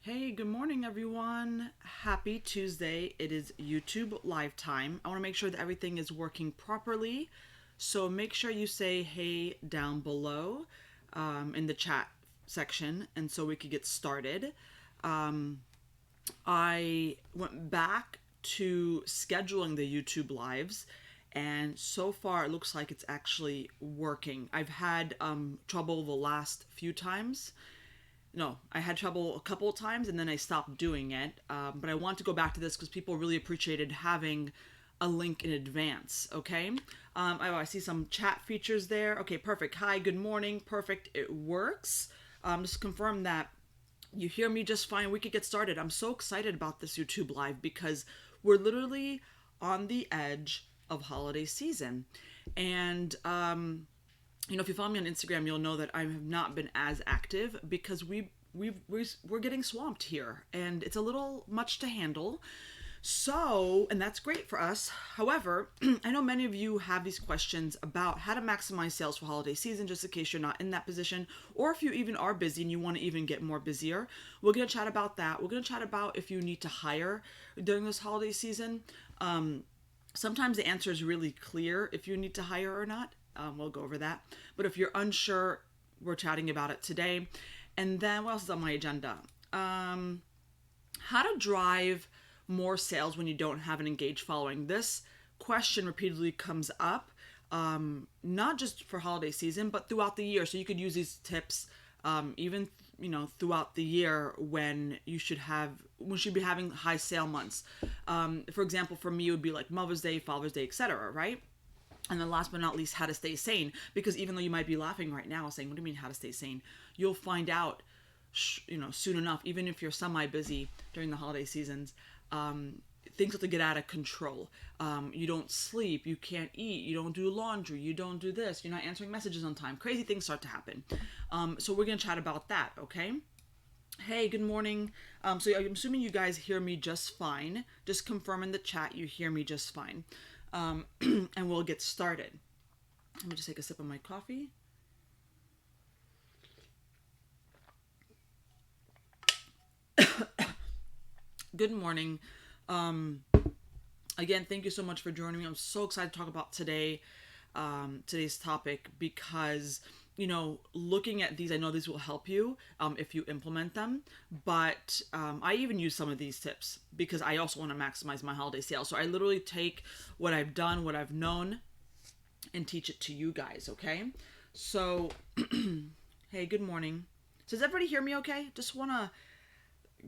Hey, good morning, everyone. Happy Tuesday. It is YouTube live time. I want to make sure that everything is working properly. So make sure you say hey down below in the chat section, and so we could get started. I went back to scheduling the YouTube lives, and so far it looks like it's actually working. I've had trouble the last few times. No, I had trouble a couple of times and then I stopped doing it. But I want to go back to this because people really appreciated having a link in advance. Okay. I see some chat features there. Okay, perfect. Hi, good morning. Perfect. It works. Just confirm that you hear me just fine. We could get started. I'm so excited about this YouTube live because we're literally on the edge of holiday season. And if you follow me on Instagram, you'll know that I have not been as active because we're getting swamped here, and it's a little much to handle. So, and that's great for us. However, I know many of you have these questions about how to maximize sales for holiday season, just in case you're not in that position, or if you even are busy and you want to even get more busier. We're going to chat about that. We're going to chat about if you need to hire during this holiday season. Sometimes the answer is really clear if you need to hire or not. We'll go over that. But if you're unsure, we're chatting about it today. And then what else is on my agenda? How to drive more sales when you don't have an engaged following. This question repeatedly comes up, not just for holiday season, but throughout the year. So you could use these tips even throughout the year when you should be having high sale months. For example, for me, it would be like Mother's Day, Father's Day, etc. Right? And then last but not least, how to stay sane. Because even though you might be laughing right now saying, what do you mean how to stay sane? You'll find out, soon enough, even if you're semi-busy during the holiday seasons, things have to get out of control. You don't sleep, you can't eat, you don't do laundry, you don't do this, you're not answering messages on time. Crazy things start to happen. So we're going to chat about that, okay? Hey, good morning. So I'm assuming you guys hear me just fine. Just confirm in the chat you hear me just fine. And we'll get started. Let me just take a sip of my coffee. Good morning. Again, thank you so much for joining me. I'm so excited to talk about today's topic because, looking at these, I know these will help you if you implement them. But I even use some of these tips because I also want to maximize my holiday sales. So I literally take what I've done, what I've known, and teach it to you guys, okay? So, hey, good morning. Does everybody hear me okay? Just want to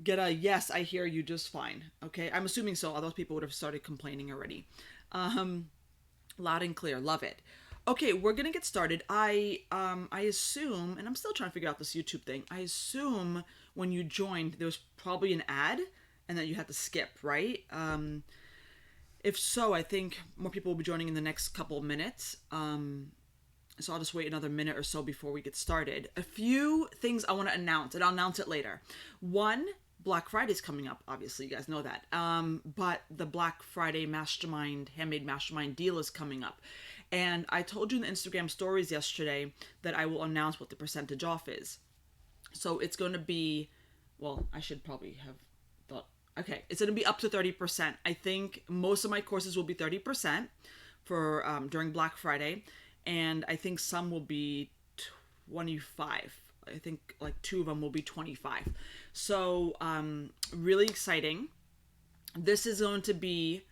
get a yes, I hear you just fine, okay? I'm assuming so, otherwise people would have started complaining already. Loud and clear, love it. Okay, we're gonna get started. I assume, and I'm still trying to figure out this YouTube thing. I assume when you joined, there was probably an ad, and that you had to skip, right? If so, I think more people will be joining in the next couple of minutes. So I'll just wait another minute or so before we get started. A few things I want to announce, and I'll announce it later. One, Black Friday is coming up. Obviously, you guys know that. But the Black Friday handmade mastermind deal is coming up. And I told you in the Instagram stories yesterday that I will announce what the percentage off is. So it's going to be, well, I should probably have thought, okay, it's going to be up to 30%. I think most of my courses will be 30% for during Black Friday. And I think some will be 25. I think like 2 of them will be 25. So really exciting. This is going to be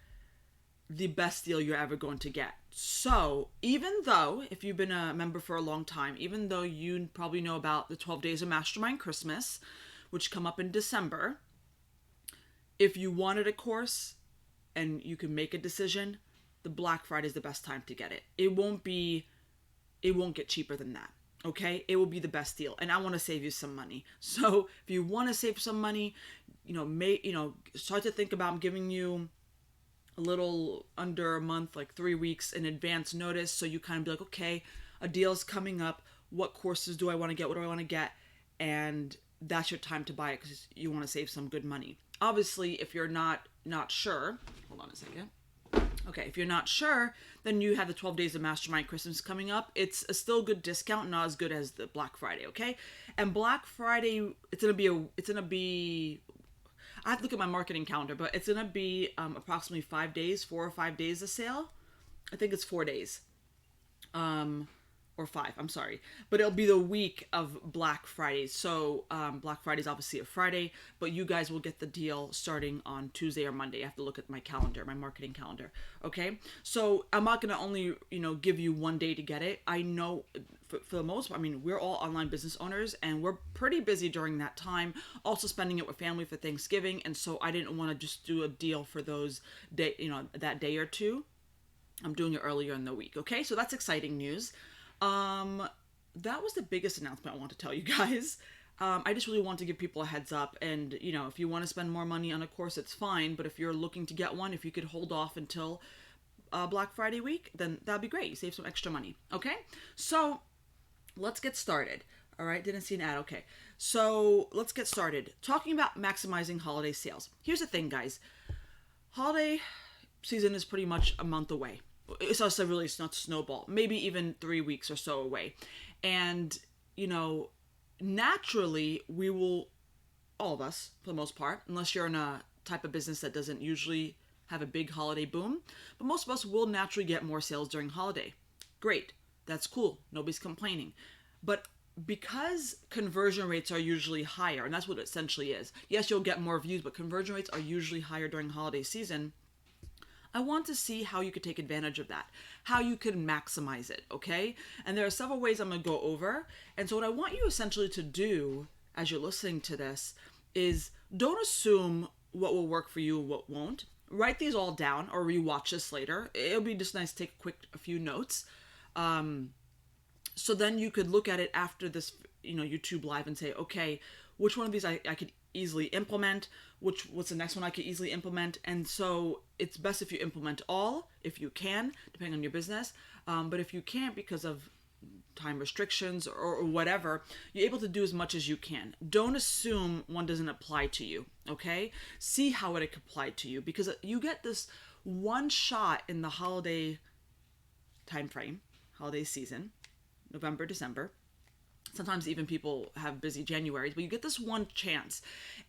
the best deal you're ever going to get. So even though, if you've been a member for a long time, even though you probably know about the 12 Days of Mastermind Christmas, which come up in December, if you wanted a course and you can make a decision, the Black Friday is the best time to get it. It won't get cheaper than that. Okay, it will be the best deal, and I want to save you some money. So if you want to save some money, start to think about giving you a little under a month, like 3 weeks in advance notice, so you kind of be like, okay, a deal's coming up. What courses do I want to get? What do I want to get? And that's your time to buy it because you want to save some good money. Obviously, if you're not sure, hold on a second. Okay, if you're not sure, then you have the 12 days of Mastermind Christmas coming up. It's a still good discount, not as good as the Black Friday, okay? And Black Friday, I have to look at my marketing calendar, but it's gonna be approximately 5 days, 4 or 5 days of sale. I think it's 4 days. Or 5, I'm sorry, but it'll be the week of Black Friday. So Black Friday is obviously a Friday, but you guys will get the deal starting on Tuesday or Monday. I have to look at my calendar, my marketing calendar. Okay, so I'm not gonna only give you one day to get it. I know for the most part, I mean, we're all online business owners and we're pretty busy during that time, also spending it with family for Thanksgiving, and so I didn't want to just do a deal for those day, that day or two. I'm doing it earlier in the week. Okay, so that's exciting news. That was the biggest announcement I want to tell you guys. I just really want to give people a heads up, and if you want to spend more money on a course, it's fine, but if you're looking to get one, if you could hold off until Black Friday week, then that'd be great. You save some extra money. Okay, so let's get started. All right, didn't see an ad. Okay, so let's get started talking about maximizing holiday sales. Here's the thing, guys. Holiday season is pretty much a month away. It's also really, it's not snowball, maybe even 3 weeks or so away. And, naturally we will, all of us for the most part, unless you're in a type of business that doesn't usually have a big holiday boom, but most of us will naturally get more sales during holiday. Great. That's cool. Nobody's complaining. But because conversion rates are usually higher, and that's what it essentially is. Yes, you'll get more views, but conversion rates are usually higher during holiday season. I want to see how you could take advantage of that, how you can maximize it, okay? And there are several ways I'm going to go over. And so what I want you essentially to do as you're listening to this is don't assume what will work for you and what won't. Write these all down or rewatch this later. It'll be just nice to take a few notes. So then you could look at it after this, YouTube live and say, okay, which one of these I could easily implement, what's the next one I could easily implement. And so it's best if you implement all, if you can, depending on your business. But if you can't because of time restrictions or whatever, you're able to do as much as you can. Don't assume one doesn't apply to you, okay? See how it could apply to you, because you get this one shot in the holiday time frame, holiday season, November, December. Sometimes even people have busy Januaries, but you get this one chance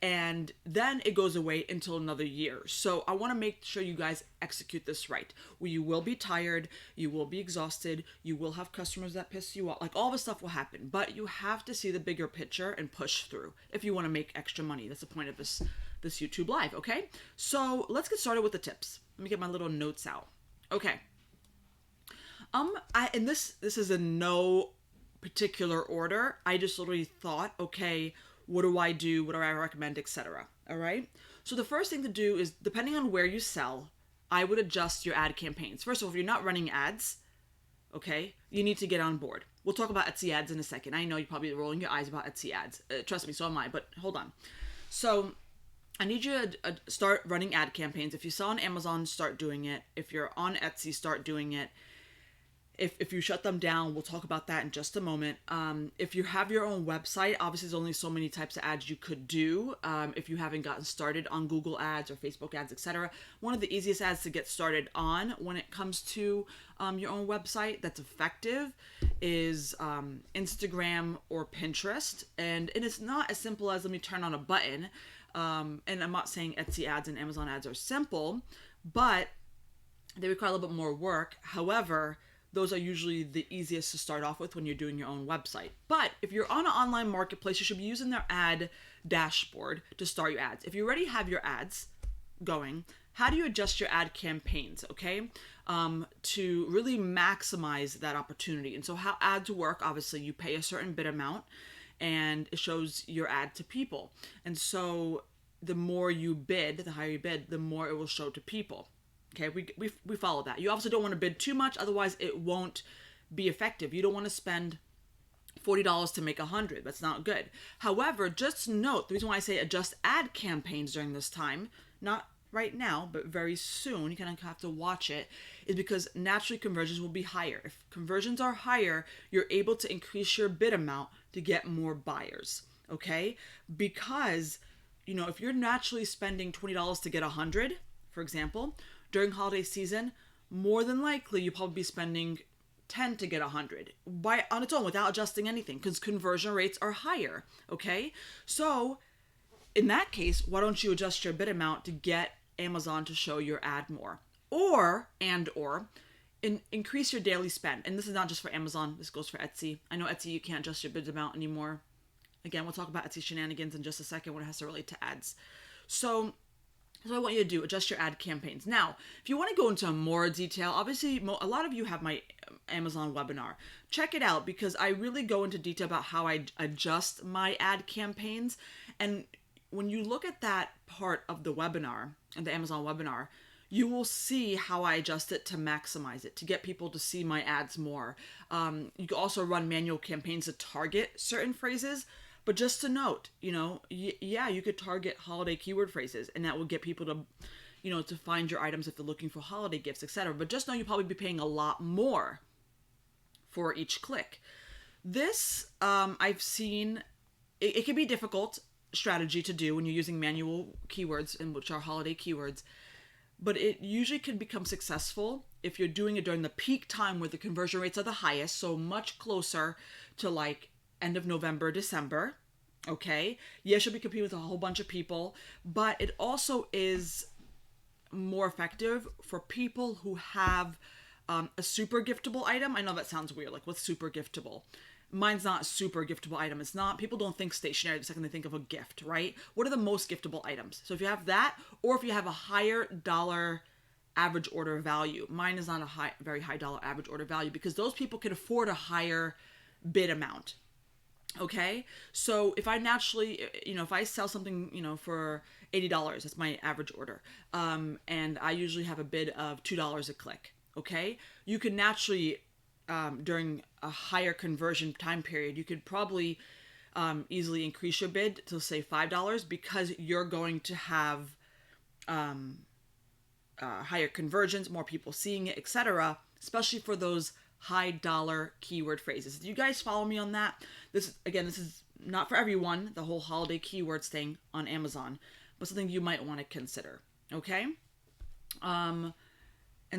and then it goes away until another year. So I want to make sure you guys execute this right. You will be tired, you will be exhausted, you will have customers that piss you off, like all this stuff will happen, but you have to see the bigger picture and push through if you want to make extra money. That's the point of this YouTube live, okay? So let's get started with the tips. Let me get my little notes out. Okay. And this is in no particular order. I just literally thought, okay, what do I do? What do I recommend, etc. All right. So the first thing to do is, depending on where you sell, I would adjust your ad campaigns. First of all, if you're not running ads, okay, you need to get on board. We'll talk about Etsy ads in a second. I know you're probably rolling your eyes about Etsy ads. Trust me, so am I, but hold on. So I need you to start running ad campaigns. If you sell on Amazon, start doing it. If you're on Etsy, start doing it. If you shut them down, we'll talk about that in just a moment. If you have your own website, obviously there's only so many types of ads you could do. If you haven't gotten started on Google ads or Facebook ads, etc. One of the easiest ads to get started on when it comes to your own website that's effective is Instagram or Pinterest. And it's not as simple as let me turn on a button. And I'm not saying Etsy ads and Amazon ads are simple, but they require a little bit more work. However, those are usually the easiest to start off with when you're doing your own website. But if you're on an online marketplace, you should be using their ad dashboard to start your ads. If you already have your ads going, how do you adjust your ad campaigns, okay, to really maximize that opportunity? And so how ads work, obviously you pay a certain bid amount and it shows your ad to people. And so the more you bid, the higher you bid, the more it will show to people. Okay, we follow that. You obviously don't want to bid too much, otherwise it won't be effective. You don't want to spend $40 to make 100. That's not good. However, just note, the reason why I say adjust ad campaigns during this time, not right now, but very soon, you kind of have to watch it, is because naturally conversions will be higher. If conversions are higher, you're able to increase your bid amount to get more buyers, okay? Because, if you're naturally spending $20 to get 100, for example, during holiday season, more than likely you'll probably be spending 10 to get 100 by on its own without adjusting anything, because conversion rates are higher. Okay, so in that case, why don't you adjust your bid amount to get Amazon to show your ad more, or increase your daily spend. And this is not just for Amazon, this goes for Etsy. I know Etsy, you can't adjust your bid amount anymore. Again, we'll talk about Etsy shenanigans in just a second when it has to relate to ads. So that's what I want you to do, adjust your ad campaigns. Now, if you want to go into more detail, obviously a lot of you have my Amazon webinar. Check it out, because I really go into detail about how I adjust my ad campaigns. And when you look at that part of the webinar, and the Amazon webinar, you will see how I adjust it to maximize it, to get people to see my ads more. You can also run manual campaigns to target certain phrases. But just to note, yeah, you could target holiday keyword phrases, and that will get people to, to find your items if they're looking for holiday gifts, etc. But just know you'll probably be paying a lot more for each click. This, I've seen, it can be a difficult strategy to do when you're using manual keywords, in which are holiday keywords. But it usually can become successful if you're doing it during the peak time where the conversion rates are the highest, so much closer to like end of November, December. Okay, yes, you'll be competing with a whole bunch of people, but it also is more effective for people who have a super giftable item. I know that sounds weird, like what's super giftable? Mine's not a super giftable item. It's not, people don't think stationery the second they think of a gift, right? What are the most giftable items? So if you have that, or if you have a higher dollar average order value. Mine is not a very high dollar average order value, because those people can afford a higher bid amount. Okay, so if I naturally, if I sell something, for $80, that's my average order, and I usually have a bid of $2 a click. Okay, you can naturally, during a higher conversion time period, you could probably easily increase your bid to say $5, because you're going to have higher conversions, more people seeing it, etc. Especially for those high dollar keyword phrases. Do you guys follow me on that? This is not for everyone, the whole holiday keywords thing on Amazon, but something you might want to consider. Okay. And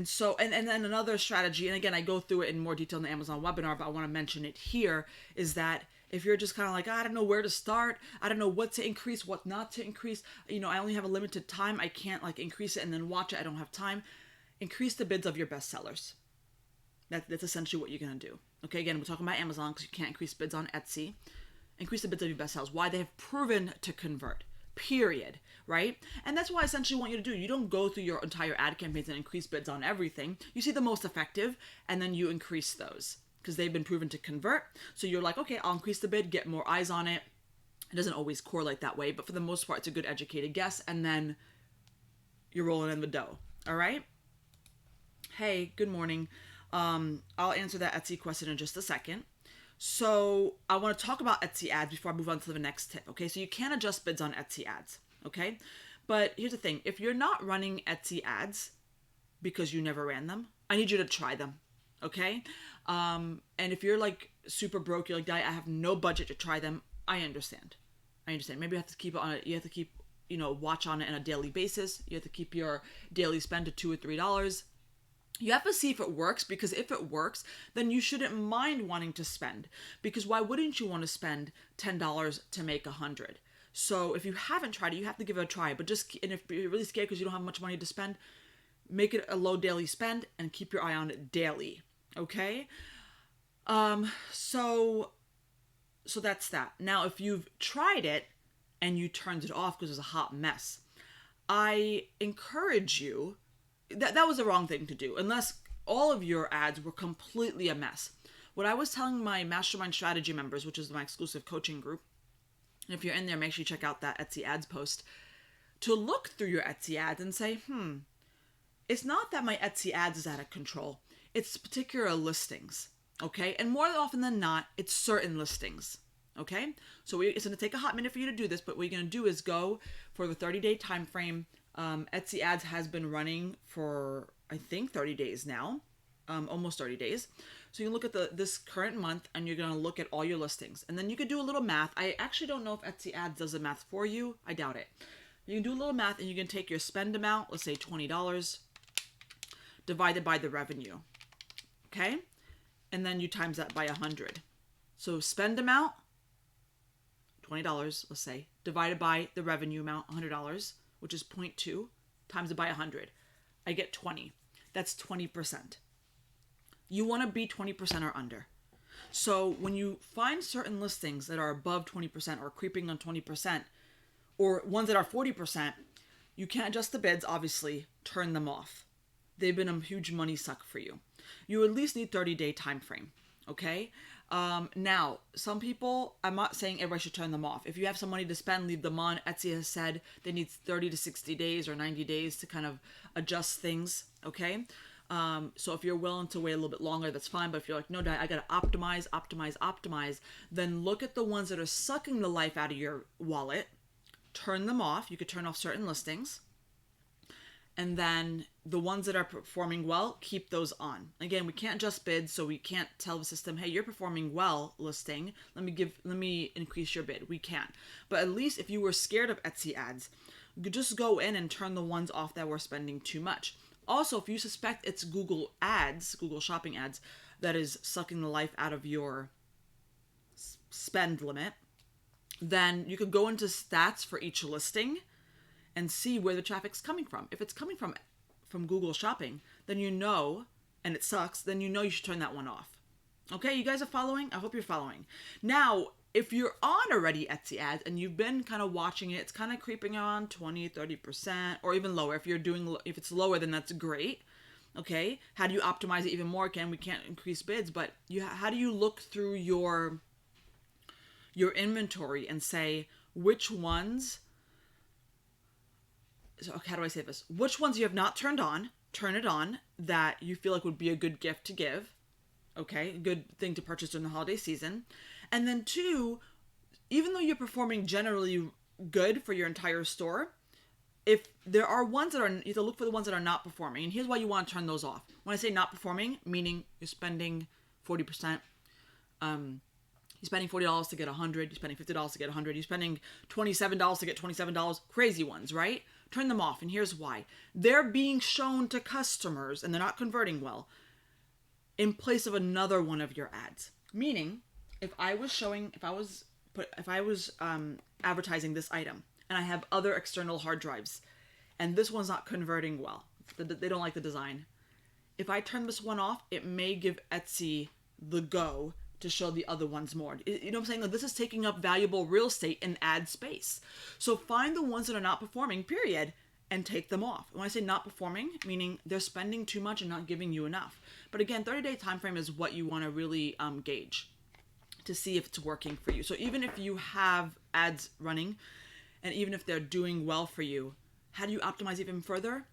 so, and then another strategy, and again, I go through it in more detail in the Amazon webinar, but I want to mention it here, is that if you're just kind of like, I don't know where to start, I don't know what to increase, what not to increase, I only have a limited time, I can't like increase it and then watch it, I don't have time, increase the bids of your best sellers. That's essentially what you're going to do. Okay, again, we're talking about Amazon because you can't increase bids on Etsy. Increase the bids of your best sellers. Why? They have proven to convert. Period. Right? And that's what I essentially want you to do. You don't go through your entire ad campaigns and increase bids on everything. You see the most effective, and then you increase those because they've been proven to convert. So you're like, okay, I'll increase the bid, get more eyes on it. It doesn't always correlate that way, but for the most part, it's a good educated guess, and then you're rolling in the dough. All right? Hey, good morning. I'll answer that Etsy question in just a second. So I want to talk about Etsy ads before I move on to the next tip. Okay, so you can adjust bids on Etsy ads. Okay, but here's the thing: if you're not running Etsy ads because you never ran them, I need you to try them. Okay, and if you're like super broke, you're like, I have no budget to try them. I understand. Maybe you have to keep it on it. You have to keep, watch on it on a daily basis. You have to keep your daily spend to $2 or $3. You have to see if it works, because if it works, then you shouldn't mind wanting to spend, because why wouldn't you want to spend $10 to make 100? So if you haven't tried it, you have to give it a try. But and if you're really scared because you don't have much money to spend, make it a low daily spend and keep your eye on it daily. Okay? So that's that. Now, if you've tried it and you turned it off because it was a hot mess, I encourage you. That was the wrong thing to do, unless all of your ads were completely a mess. What I was telling my Mastermind Strategy members, which is my exclusive coaching group, and if you're in there, make sure you check out that Etsy ads post, to look through your Etsy ads and say, it's not that my Etsy ads is out of control. It's particular listings, okay? And more often than not, it's certain listings, okay? So it's going to take a hot minute for you to do this, but what you're going to do is go for the 30-day time frame. Etsy ads has been running for, I think, 30 days now, almost 30 days. So you can look at this current month, and you're going to look at all your listings. And then you could do a little math. I actually don't know if Etsy ads does the math for you. I doubt it. You can do a little math, and you can take your spend amount, let's say $20, divided by the revenue. Okay? And then you times that by 100. So spend amount, $20, let's say, divided by the revenue amount, $100, which is 0.2, times it by 100. I get 20. That's 20%. You want to be 20% or under. So when you find certain listings that are above 20% or creeping on 20%, or ones that are 40%, you can't adjust the bids, obviously, turn them off. They've been a huge money suck for you. You at least need 30-day time frame, okay? Now, some people, I'm not saying everybody should turn them off. If you have some money to spend, leave them on. Etsy has said they need 30 to 60 days or 90 days to kind of adjust things, okay? So if you're willing to wait a little bit longer, that's fine. But if you're like, no, Dad, I got to optimize, then look at the ones that are sucking the life out of your wallet, turn them off. You could turn off certain listings. And then the ones that are performing well, keep those on. Again, we can't adjust bids, so we can't tell the system, hey, you're performing well, listing. Let me increase your bid. We can't. But at least if you were scared of Etsy ads, you could just go in and turn the ones off that were spending too much. Also, if you suspect it's Google ads, Google shopping ads, that is sucking the life out of your spend limit, then you could go into stats for each listing and see where the traffic's coming from. If it's coming from Google Shopping, then you know, and it sucks, then you know you should turn that one off. Okay, you guys are following? I hope you're following. Now, if you're on already Etsy ads and you've been kind of watching it, it's kind of creeping on 20, 30%, or even lower. If it's lower, then that's great. Okay, how do you optimize it even more? Again, we can't increase bids, but how do you look through your inventory and say which ones, so how do I say this? Which ones you have not turned on, turn it on, that you feel like would be a good gift to give. Okay, a good thing to purchase during the holiday season. And then 2, even though you're performing generally good for your entire store, if there are ones that are, you have to look for the ones that are not performing. And here's why you want to turn those off. When I say not performing, meaning you're spending 40%, you're spending $40 to get 100, you're spending $50 to get 100, you're spending $27 to get $27, crazy ones, right? Turn them off, and here's why. They're being shown to customers, and they're not converting well, in place of another one of your ads. Meaning, if I was advertising this item, and I have other external hard drives, and this one's not converting well, they don't like the design. If I turn this one off, it may give Etsy the go to show the other ones more. You know what I'm saying? Like, this is taking up valuable real estate in ad space. So find the ones that are not performing, period, and take them off. When I say not performing, meaning they're spending too much and not giving you enough. But again, 30-day time frame is what you want to really gauge to see if it's working for you. So even if you have ads running, and even if they're doing well for you, how do you optimize even further?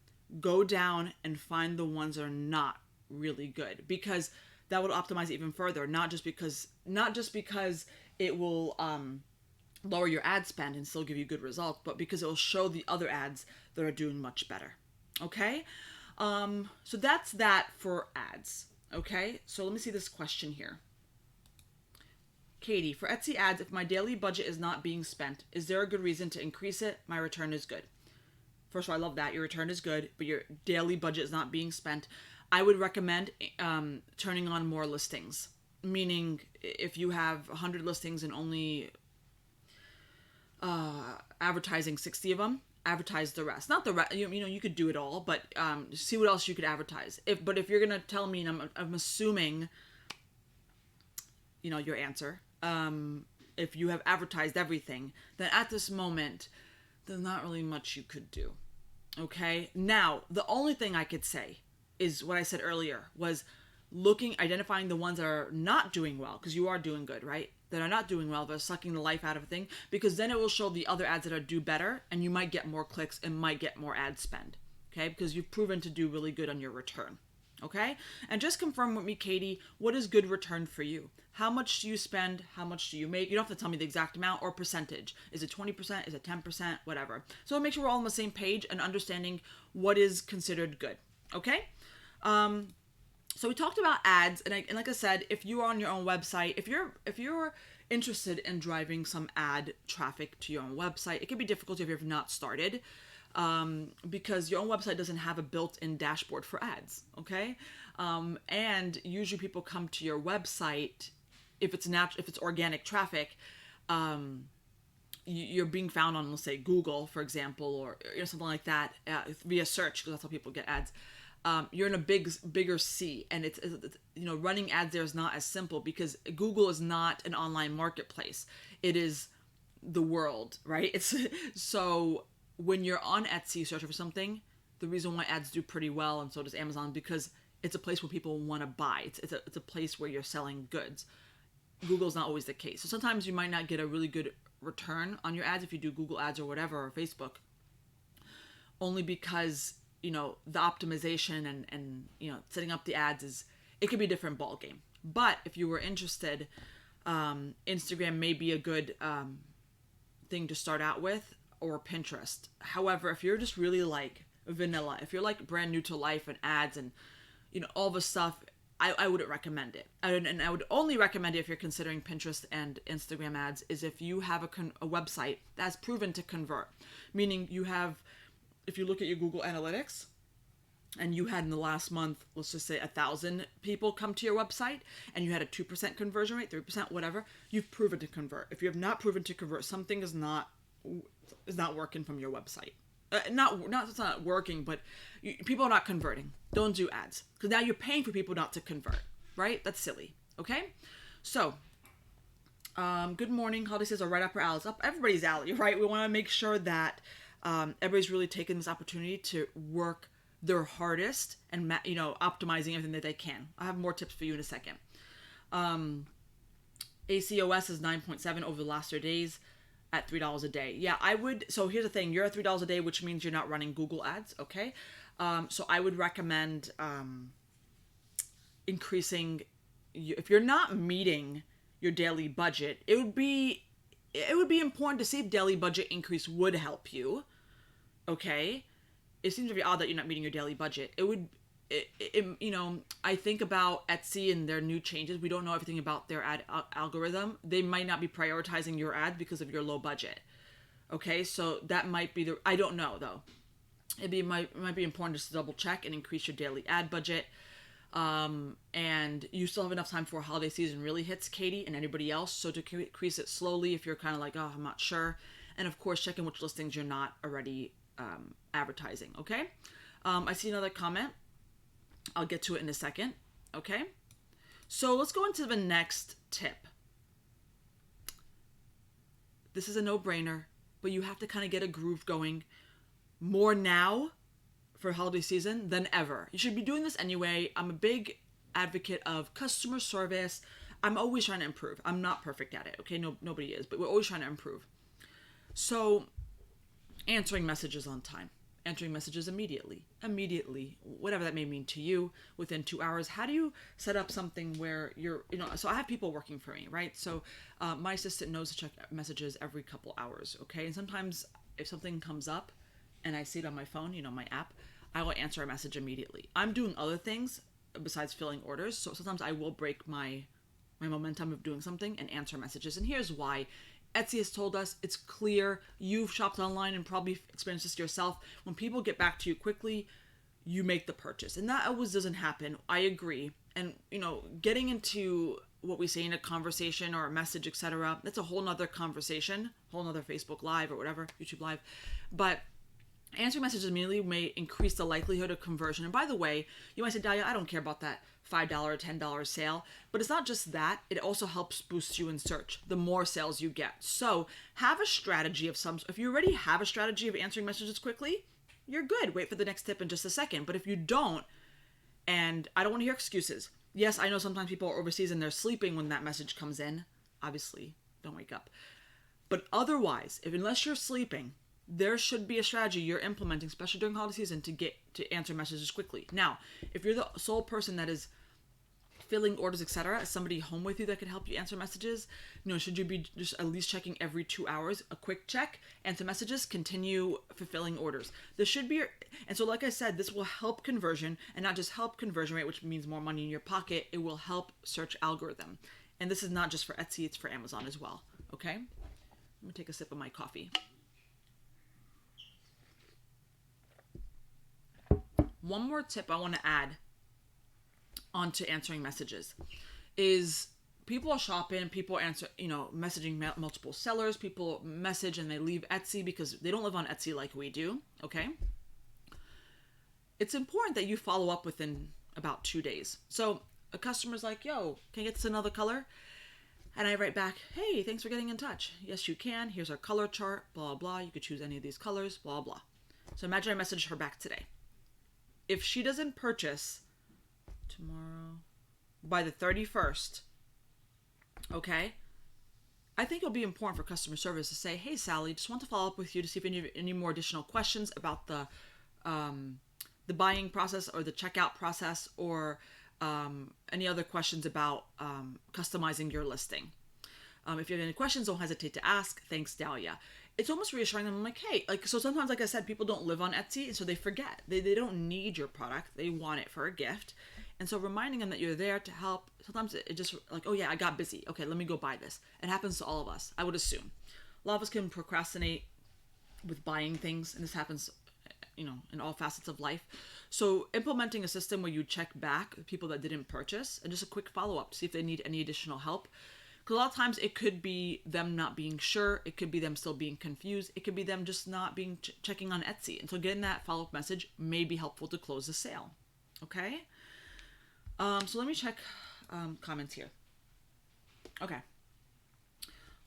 Go down and find the ones that are not really good, because that will optimize it even further. Not just because it will lower your ad spend and still give you good results, but because it will show the other ads that are doing much better. Okay, so that's that for ads. Okay, so let me see this question here. Katie, for Etsy ads, if my daily budget is not being spent, is there a good reason to increase it? My return is good. First of all, I love that. Your return is good, but your daily budget is not being spent. I would recommend turning on more listings. Meaning, if you have 100 listings and only advertising 60 of them, advertise the rest. Not the rest. You could do it all, but see what else you could advertise. But if you're gonna tell me, and I'm assuming, your answer. If you have advertised everything, then at this moment, there's not really much you could do. Okay? Now, the only thing I could say is what I said earlier, was identifying the ones that are not doing well, because you are doing good, right? That are not doing well, they're sucking the life out of a thing, because then it will show the other ads that are do better, and you might get more clicks and might get more ad spend, okay? Because you've proven to do really good on your return, okay? And just confirm with me, Katie, what is good return for you? How much do you spend? How much do you make? You don't have to tell me the exact amount or percentage. Is it 20%? Is it 10%? Whatever. So make sure we're all on the same page and understanding what is considered good, okay? So we talked about ads, and like I said, if you are on your own website, if you're interested in driving some ad traffic to your own website, it can be difficult if you've not started. because your own website doesn't have a built-in dashboard for ads, okay? And usually people come to your website if it's organic traffic. You're being found on, let's say, Google, for example, or something like that, via search, because that's how people get ads. You're in a bigger sea, and it's running ads there is not as simple, because Google is not an online marketplace. It is the world, right? It's so when you're on Etsy searching for something, the reason why ads do pretty well, and so does Amazon, because it's a place where people want to buy. It's a place where you're selling goods. Google's not always the case. So sometimes you might not get a really good return on your ads if you do Google ads or whatever, or Facebook, only because the optimization and setting up the ads it could be a different ball game. But if you were interested, Instagram may be a good thing to start out with, or Pinterest. However, if you're just really like vanilla, if you're like brand new to life and ads and all the stuff, I wouldn't recommend it. And I would only recommend it if you're considering Pinterest and Instagram ads, is if you have a website that's proven to convert. Meaning if you look at your Google Analytics, and you had in the last month, let's just say 1,000 people come to your website, and you had a 2% conversion rate, 3%, whatever, you've proven to convert. If you have not proven to convert, something is not working from your website. It's not working, but people are not converting. Don't do ads, because now you're paying for people not to convert, right? That's silly. Okay, so good morning. Holiday says are right up our alley. Up everybody's alley, right? We want to make sure that everybody's really taking this opportunity to work their hardest and optimizing everything that they can. I have more tips for you in a second. ACOS is 9.7 over the last 3 days at $3 a day. Yeah, I would. So here's the thing: you're at $3 a day, which means you're not running Google ads. Okay, so I would recommend increasing. If you're not meeting your daily budget, it would be important to see if daily budget increase would help you. Okay, it seems very odd that you're not meeting your daily budget. I think about Etsy and their new changes. We don't know everything about their ad algorithm. They might not be prioritizing your ad because of your low budget. Okay, so that might be I don't know though. It might be important just to double check and increase your daily ad budget. And you still have enough time before holiday season really hits, Katie, and anybody else. So to increase it slowly if you're kind of like, oh, I'm not sure. And of course, checking which listings you're not already advertising. Okay, I see another comment. I'll get to it in a second. Okay, so let's go into the next tip. This is a no-brainer, but you have to kind of get a groove going more now for holiday season than ever. You should be doing this anyway. I'm a big advocate of customer service. I'm always trying to improve. I'm not perfect at it. Okay, nobody is, but we're always trying to improve. So answering messages on time. Answering messages immediately, whatever that may mean to you, within 2 hours. How do you set up something where so I have people working for me, right? So my assistant knows to check messages every couple hours, okay? And sometimes if something comes up and I see it on my phone, my app, I will answer a message immediately. I'm doing other things besides filling orders, so sometimes I will break my momentum of doing something and answer messages. And here's why. Etsy has told us it's clear. You've shopped online and probably experienced this yourself. When people get back to you quickly, you make the purchase. And that always doesn't happen. I agree. And, getting into what we say in a conversation or a message, etc., that's a whole nother conversation, whole nother Facebook Live or whatever, YouTube Live. But answering messages immediately may increase the likelihood of conversion. And by the way, you might say, Dahlia, I don't care about that $5 or $10 sale. But it's not just that. It also helps boost you in search, the more sales you get. So have a strategy of if you already have a strategy of answering messages quickly, you're good. Wait for the next tip in just a second. But if you don't, and I don't want to hear excuses. Yes, I know sometimes people are overseas and they're sleeping when that message comes in. Obviously, don't wake up. But otherwise, unless you're sleeping, there should be a strategy you're implementing, especially during holiday season, to answer messages quickly. Now, if you're the sole person that is filling orders, etc., is somebody home with you that could help you answer messages? Should you be just at least checking every 2 hours, a quick check, answer messages, continue fulfilling orders? This should be, and so like I said, this will help conversion, and not just help conversion rate, which means more money in your pocket. It will help search algorithm. And this is not just for Etsy, it's for Amazon as well. Okay? Let me take a sip of my coffee. one more tip I want to add onto answering messages is people are shopping, people answer, messaging multiple sellers, people message and they leave Etsy because they don't live on Etsy like we do, okay? It's important that you follow up within about 2 days. So a customer's like, yo, can I get this another color? And I write back, hey, thanks for getting in touch. Yes, you can. Here's our color chart, blah, blah. You could choose any of these colors, blah, blah. So imagine I messaged her back today. If she doesn't purchase tomorrow by the 31st, okay, I think it'll be important for customer service to say, hey, Sally, just want to follow up with you to see if you have any more additional questions about the buying process or the checkout process, or any other questions about customizing your listing. If you have any questions, don't hesitate to ask. Thanks, Dahlia. It's almost reassuring them. I'm like, hey, so sometimes, like I said, people don't live on Etsy, and so they forget. They don't need your product. They want it for a gift. And so reminding them that you're there to help, sometimes it just like, oh yeah, I got busy. Okay, let me go buy this. It happens to all of us, I would assume. A lot of us can procrastinate with buying things, and this happens, in all facets of life. So implementing a system where you check back with people that didn't purchase and just a quick follow-up to see if they need any additional help. Because a lot of times it could be them not being sure. It could be them still being confused. It could be them just not being checking on Etsy. And so getting that follow-up message may be helpful to close the sale. Okay? So let me check comments here. Okay.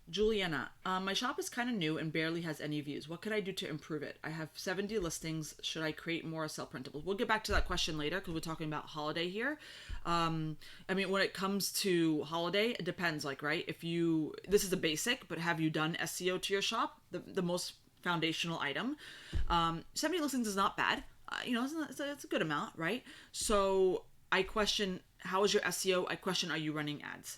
Juliana, my shop is kind of new and barely has any views. What could I do to improve it? I have 70 listings. Should I create more or sell printables? We'll get back to that question later because we're talking about holiday here. When it comes to holiday, it depends, right? This is a basic, but have you done SEO to your shop? The most foundational item. 70 listings is not bad. It's a good amount, right? So I question, how is your SEO? I question, are you running ads?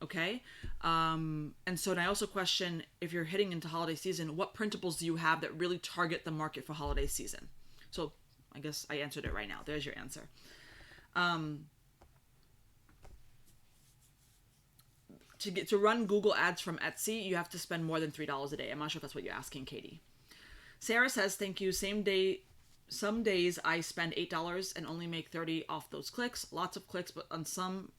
Okay. And I also question, if you're hitting into holiday season, what printables do you have that really target the market for holiday season? So I guess I answered it right now. There's your answer. To run Google ads from Etsy, you have to spend more than $3 a day. I'm not sure if that's what you're asking, Katie. Sarah says, thank you. Some days I spend $8 and only make 30 off those clicks. Lots of clicks, but on some,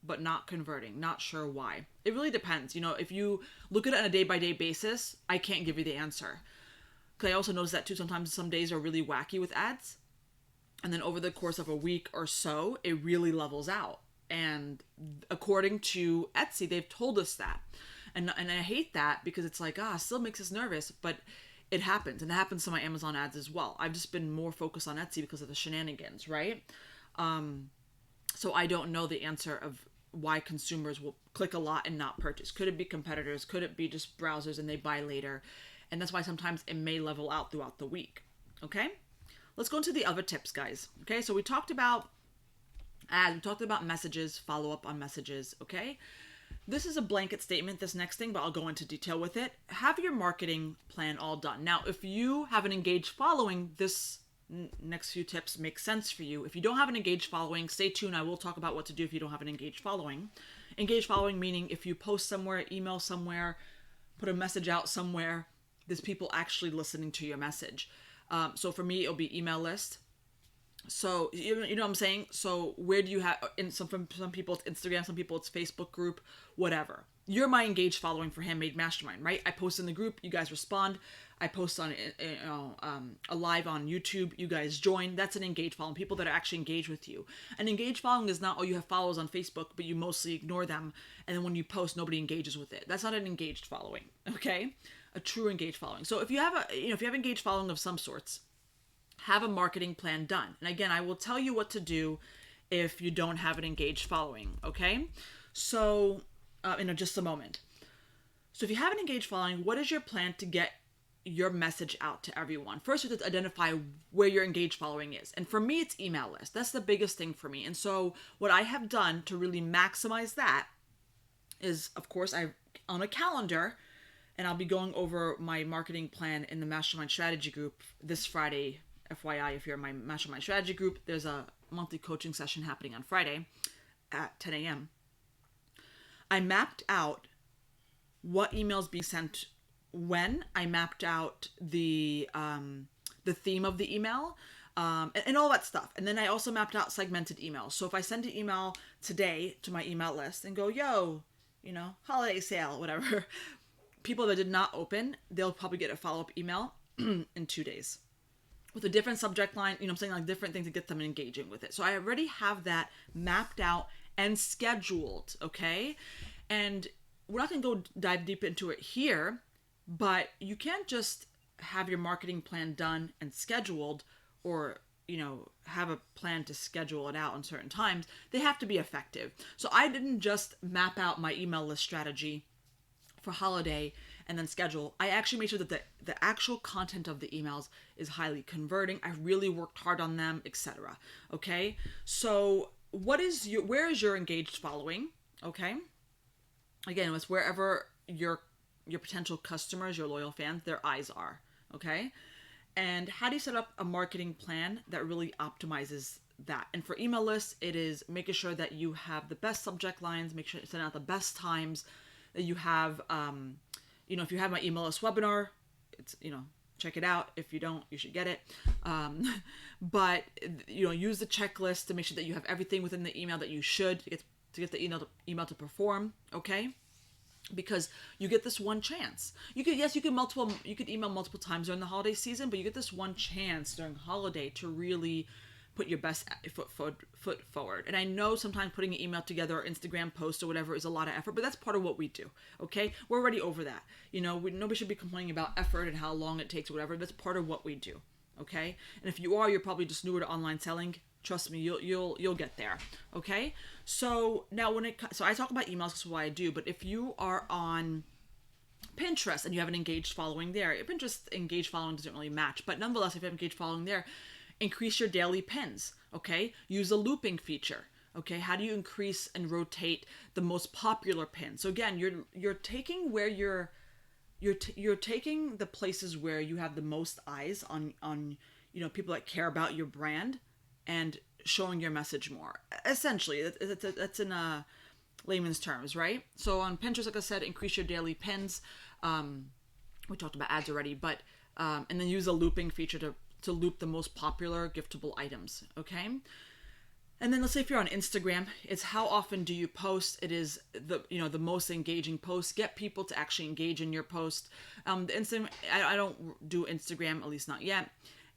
but not converting. Not sure why. It really depends. If you look at it on a day-by-day basis, I can't give you the answer. Because I also notice that too, sometimes some days are really wacky with ads. And then over the course of a week or so, it really levels out. And according to Etsy, they've told us that. And I hate that because it's like, it still makes us nervous, but it happens. And it happens to my Amazon ads as well. I've just been more focused on Etsy because of the shenanigans, right? So I don't know the answer of why consumers will click a lot and not purchase. Could it be competitors? Could it be just browsers and they buy later? And that's why sometimes it may level out throughout the week. Okay? Let's go into the other tips, guys. Okay? So we talked about ads. We talked about messages, follow up on messages. Okay? This is a blanket statement, this next thing, but I'll go into detail with it. Have your marketing plan all done. Now, if you have an engaged following, this next few tips make sense for you. If you don't have an engaged following, stay tuned. I will talk about what to do if you don't have an engaged following. Engaged following meaning if you post somewhere, email somewhere, put a message out somewhere, there's people actually listening to your message. So for me, it'll be email list. So you know what I'm saying? So where do you have, from some people it's Instagram, some people it's Facebook group, whatever. You're my engaged following for Handmade Mastermind, right? I post in the group, you guys respond. I post on a live on YouTube, you guys join. That's an engaged following, people that are actually engaged with you. An engaged following is not, you have followers on Facebook, but you mostly ignore them, and then when you post, nobody engages with it. That's not an engaged following, okay? A true engaged following. So if you have engaged following of some sorts, have a marketing plan done. And again, I will tell you what to do if you don't have an engaged following, okay? So, in just a moment. So if you have an engaged following, what is your plan to get your message out to everyone? First, you have to identify where your engaged following is. And for me, it's email list. That's the biggest thing for me. And so what I have done to really maximize that is, of course, on a calendar, and I'll be going over my marketing plan in the Mastermind Strategy Group this Friday. FYI, if you're in my Mastermind Strategy Group, there's a monthly coaching session happening on Friday at 10 a.m. I mapped out what emails being sent when. I mapped out the theme of the email. and all that stuff. And then I also mapped out segmented emails. So if I send an email today to my email list and go, yo, holiday sale, whatever, people that did not open, they'll probably get a follow-up email in 2 days with a different subject line, I'm saying, like different things to get them engaging with it. So I already have that mapped out and scheduled, okay? And we're not going to go dive deep into it here, but you can't just have your marketing plan done and scheduled, or have a plan to schedule it out on certain times. They have to be effective. So I didn't just map out my email list strategy for holiday and then schedule. I actually made sure that the actual content of the emails is highly converting. I really worked hard on them, etc. Okay, so where is your engaged following? Okay, again, it's wherever your potential customers, your loyal fans, their eyes are. Okay, and how do you set up a marketing plan that really optimizes that? And for email lists, it is making sure that you have the best subject lines, make sure you send out the best times, that you have, if you have my email list webinar, it's, check it out. If you don't, you should get it. But, use the checklist to make sure that you have everything within the email that you should to get the email to perform. Okay. Because you get this one chance. You could email multiple times during the holiday season, but you get this one chance during holiday to really put your best foot forward. And I know sometimes putting an email together or Instagram post or whatever is a lot of effort, but that's part of what we do. Okay, we're already over that. Nobody should be complaining about effort and how long it takes or whatever. That's part of what we do. Okay, and if you are, you're probably just newer to online selling. Trust me, you'll get there. Okay, so now so I talk about emails because what I do, but if you are on Pinterest and you have an engaged following there, Pinterest engaged following doesn't really match, but nonetheless, if you have engaged following there, increase your daily pins. Okay, use a looping feature. Okay, how do you increase and rotate the most popular pins? So again, you're taking where you're taking the places where you have the most eyes on people that care about your brand, and showing your message more. Essentially, that's in layman's terms, right? So on Pinterest, like I said, increase your daily pins. We talked about ads already, but and then use a looping feature to loop the most popular giftable items. Okay. And then let's say if you're on Instagram, it's how often do you post? It is the most engaging post. Get people to actually engage in your post. The Instagram, I don't do Instagram, at least not yet,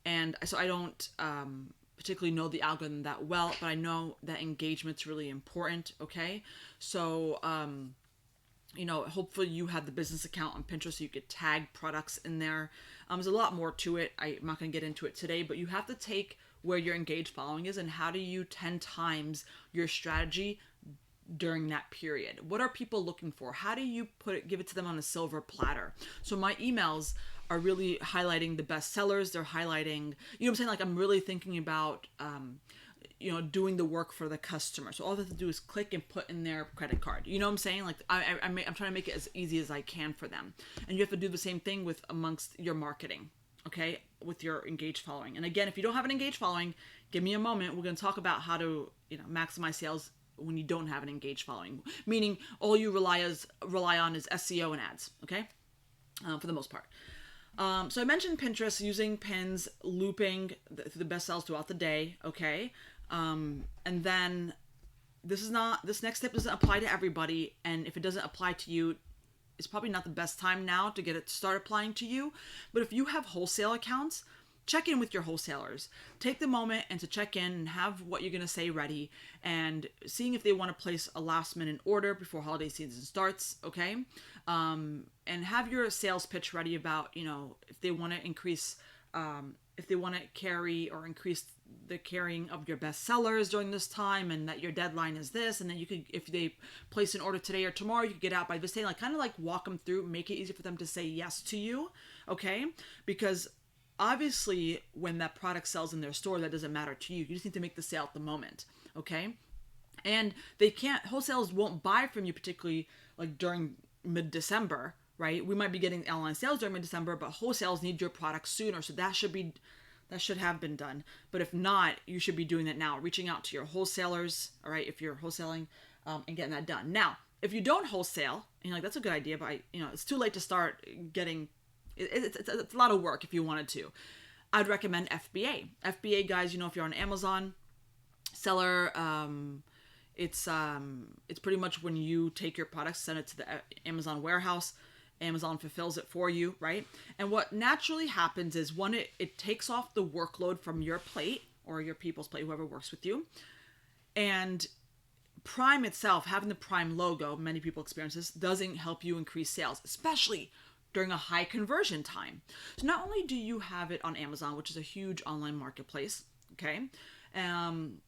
and so I don't particularly know the algorithm that well, but I know that engagement's really important. Okay, so hopefully you have the business account on Pinterest so you could tag products in there. There's a lot more to it. I'm not going to get into it today, but you have to take where your engaged following is and how do you 10 times your strategy during that period. What are people looking for? How do you give it to them on a silver platter? So my emails are really highlighting the best sellers. They're highlighting, I'm saying, like I'm really thinking about, doing the work for the customer. So all they have to do is click and put in their credit card. You know what I'm saying? Like I'm trying to make it as easy as I can for them. And you have to do the same thing with amongst your marketing, okay, with your engaged following. And again, if you don't have an engaged following, give me a moment. We're going to talk about how to, maximize sales when you don't have an engaged following, meaning all you rely on is SEO and ads, okay, for the most part. So I mentioned Pinterest, using pins, looping the best sales throughout the day, okay? And then this next step doesn't apply to everybody, and if it doesn't apply to you, it's probably not the best time now to get it to start applying to you. But if you have wholesale accounts, check in with your wholesalers. Take the moment and to check in and have what you're going to say ready, and seeing if they want to place a last minute order before holiday season starts, okay? And have your sales pitch ready about, if they want to increase, if they want to carry or increase the carrying of your best sellers during this time, and that your deadline is this, and then you could, if they place an order today or tomorrow, you could get out by this day, like kind of like walk them through, make it easy for them to say yes to you, okay? Because obviously when that product sells in their store, that doesn't matter to you. You just need to make the sale at the moment, okay? And wholesalers won't buy from you particularly like during mid-December, right? We might be getting online sales during mid-December, but wholesalers need your product sooner. So that should have been done. But if not, you should be doing that now, reaching out to your wholesalers, all right, if you're wholesaling, and getting that done. Now, if you don't wholesale, and you're like, that's a good idea, but it's too late to start getting, it's a lot of work if you wanted to. I'd recommend FBA. FBA, guys, if you're on Amazon seller, it's pretty much when you take your products, send it to the Amazon warehouse, Amazon fulfills it for you, right? And what naturally happens is one, it takes off the workload from your plate or your people's plate, whoever works with you. And Prime itself, having the Prime logo, many people experience this, doesn't help you increase sales, especially during a high conversion time. So not only do you have it on Amazon, which is a huge online marketplace, okay? And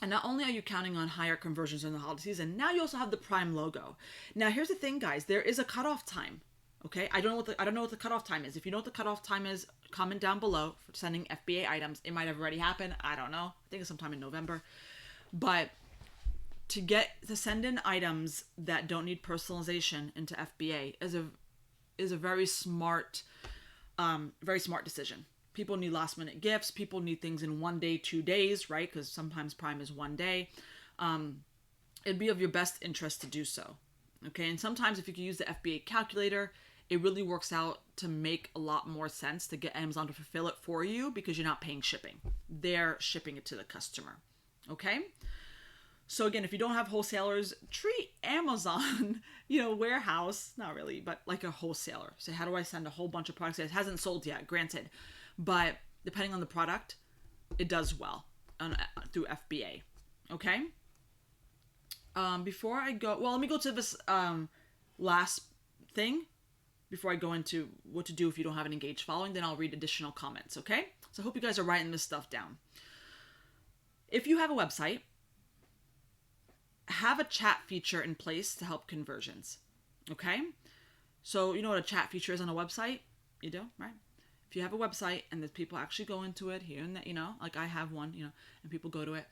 not only are you counting on higher conversions in the holiday season, now you also have the Prime logo. Now here's the thing, guys, there is a cutoff time. Okay, I don't know what the cutoff time is. If you know what the cutoff time is, comment down below for sending FBA items. It might have already happened. I don't know. I think it's sometime in November. But to send in items that don't need personalization into FBA is a very smart decision. People need last minute gifts. People need things in 1 day, 2 days, right? Because sometimes Prime is 1 day. It'd be of your best interest to do so. Okay, and sometimes if you can use the FBA calculator, it really works out to make a lot more sense to get Amazon to fulfill it for you because you're not paying shipping. They're shipping it to the customer. Okay? So again, if you don't have wholesalers, treat Amazon, warehouse, not really, but like a wholesaler. So how do I send a whole bunch of products that hasn't sold yet, granted. But depending on the product, it does well through FBA. Okay? Before I go, let me go to this last thing before I go into what to do if you don't have an engaged following. Then I'll read additional comments, okay? So I hope you guys are writing this stuff down. If you have a website, have a chat feature in place to help conversions, okay? So you know what a chat feature is on a website? You do, right? If you have a website and there's people actually go into it here and that, like I have one, and people go to it,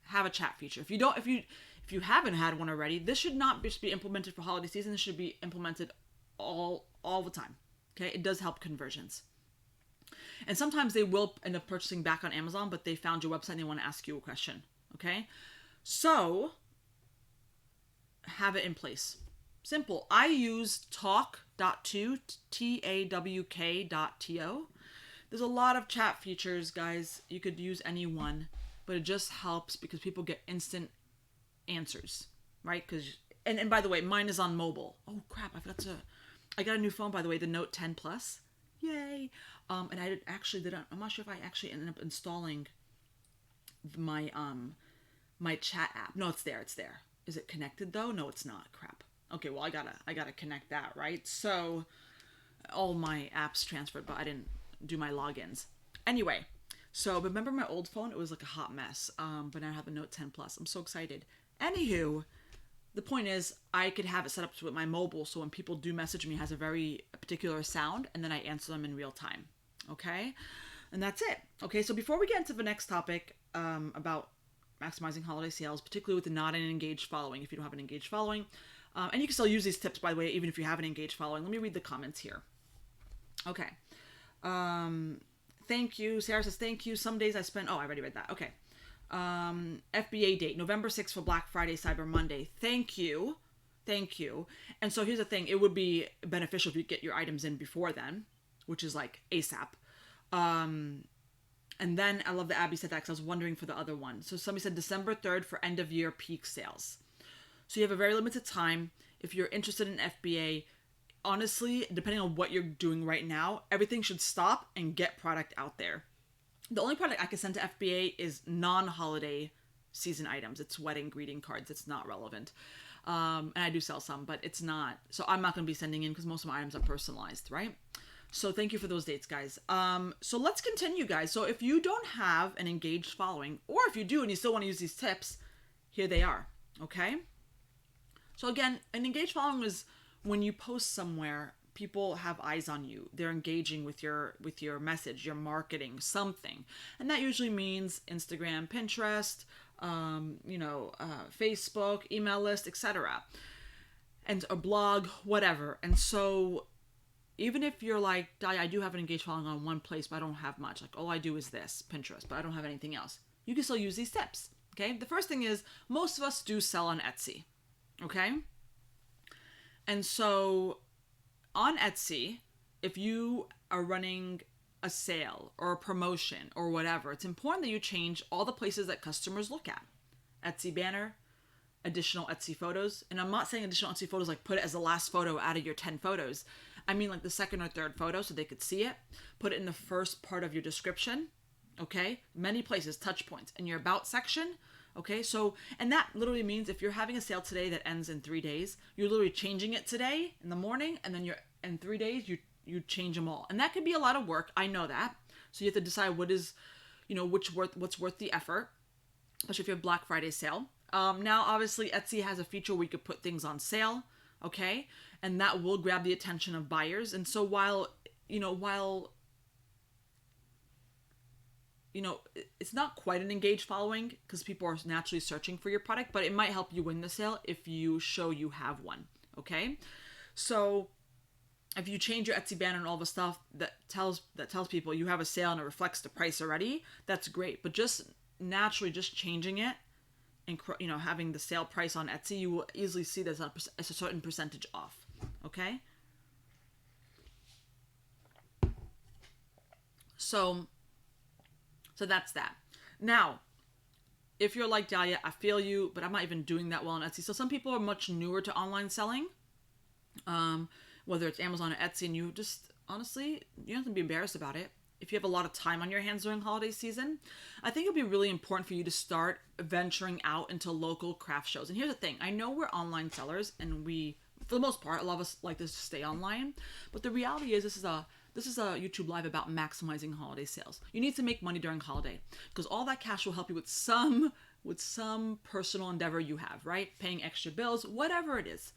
have a chat feature. If you haven't had one already, this should not just be implemented for holiday season. This should be implemented all the time. Okay, it does help conversions. And sometimes they will end up purchasing back on Amazon, but they found your website and they want to ask you a question. Okay, so have it in place. Simple. I use talk.to, TAWK.to. There's a lot of chat features, guys. You could use any one, but it just helps because people get instant answers, right? And by the way, mine is on mobile. Oh crap, I got a new phone, by the way, the Note 10 Plus. Yay. And I'm not sure if I actually ended up installing my chat app. No, it's there. Is it connected though? No, it's not. Crap. Okay, well I gotta connect that, right? So all my apps transferred, but I didn't do my logins. Anyway, so remember my old phone? It was like a hot mess. But now I have the Note 10 Plus. I'm so excited. Anywho, the point is I could have it set up with my mobile, so when people do message me, it has a very particular sound, and then I answer them in real time. Okay, and that's it. Okay, so before we get into the next topic about maximizing holiday sales, particularly with the not an engaged following, if you don't have an engaged following, and you can still use these tips, by the way, even if you have an engaged following. Let me read the comments here. Okay. Thank you. Sarah says, thank you. Some days I spend... Oh, I already read that. Okay. FBA date, November 6th for Black Friday, Cyber Monday. Thank you. And so here's the thing. It would be beneficial if you get your items in before then, which is like ASAP. And then I love that Abby said that because I was wondering for the other one. So somebody said December 3rd for end of year peak sales. So you have a very limited time. If you're interested in FBA, honestly, depending on what you're doing right now, everything should stop and get product out there. The only product I can send to FBA is non-holiday season items. It's wedding greeting cards. It's not relevant. And I do sell some, but it's not. So I'm not going to be sending in because most of my items are personalized, right? So thank you for those dates, guys. So let's continue, guys. So if you don't have an engaged following, or if you do and you still want to use these tips, here they are, okay? So again, an engaged following is when you post somewhere, people have eyes on you. They're engaging with your message, your marketing, something. And that usually means Instagram, Pinterest, Facebook, email list, etc. And a blog, whatever. And so even if you're like, I do have an engaged following on one place, but I don't have much. Like all I do is this, Pinterest, but I don't have anything else. You can still use these tips, okay? The first thing is most of us do sell on Etsy, okay? And so on Etsy, if you are running a sale or a promotion or whatever, it's important that you change all the places that customers look at. Etsy banner, additional Etsy photos. And I'm not saying additional Etsy photos like put it as the last photo out of your 10 photos. I mean like the second or third photo so they could see it. Put it in the first part of your description. Okay? Many places, touch points. In your about section. Okay? So, and that literally means if you're having a sale today that ends in 3 days, you're literally changing it today in the morning, and then in 3 days you change them all. And that could be a lot of work. I know that. So you have to decide what is, what's worth the effort, especially if you have Black Friday sale. Now, obviously, Etsy has a feature where you could put things on sale, okay? And that will grab the attention of buyers. And so while it's not quite an engaged following because people are naturally searching for your product, but it might help you win the sale if you show you have one, okay? So if you change your Etsy banner and all the stuff that tells people you have a sale and it reflects the price already, that's great. But just naturally just changing it and having the sale price on Etsy, you will easily see there's a certain percentage off. Okay? So that's that. Now, if you're like Dahlia, I feel you, but I'm not even doing that well on Etsy. So some people are much newer to online selling, whether it's Amazon or Etsy, and you just, honestly, you don't have to be embarrassed about it. If you have a lot of time on your hands during holiday season, I think it'll be really important for you to start venturing out into local craft shows. And here's the thing. I know we're online sellers and we, for the most part, a lot of us like to stay online. But the reality is this is a YouTube Live about maximizing holiday sales. You need to make money during holiday because all that cash will help you with some personal endeavor you have, right? Paying extra bills, whatever it is.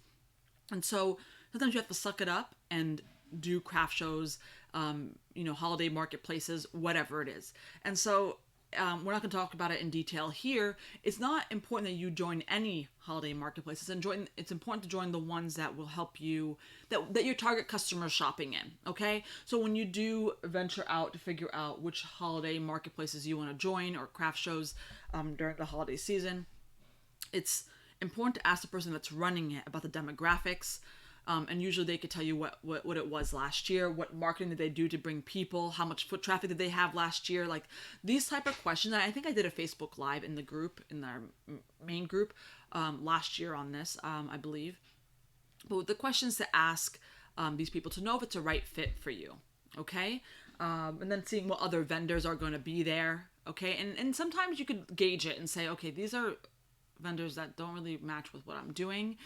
And so sometimes you have to suck it up and do craft shows, holiday marketplaces, whatever it is. And so we're not going to talk about it in detail here. It's not important that you join any holiday marketplaces. It's important to join the ones that will help you, that your target customer is shopping in, okay? So when you do venture out to figure out which holiday marketplaces you want to join or craft shows during the holiday season, it's important to ask the person that's running it about the demographics. And usually they could tell you what it was last year, what marketing did they do to bring people, how much foot traffic did they have last year, like these type of questions. And I think I did a Facebook Live in the group, in our main group, last year on this, I believe. But the questions to ask these people to know if it's a right fit for you, okay? And then seeing what other vendors are going to be there, okay? And sometimes you could gauge it and say, okay, these are vendors that don't really match with what I'm doing.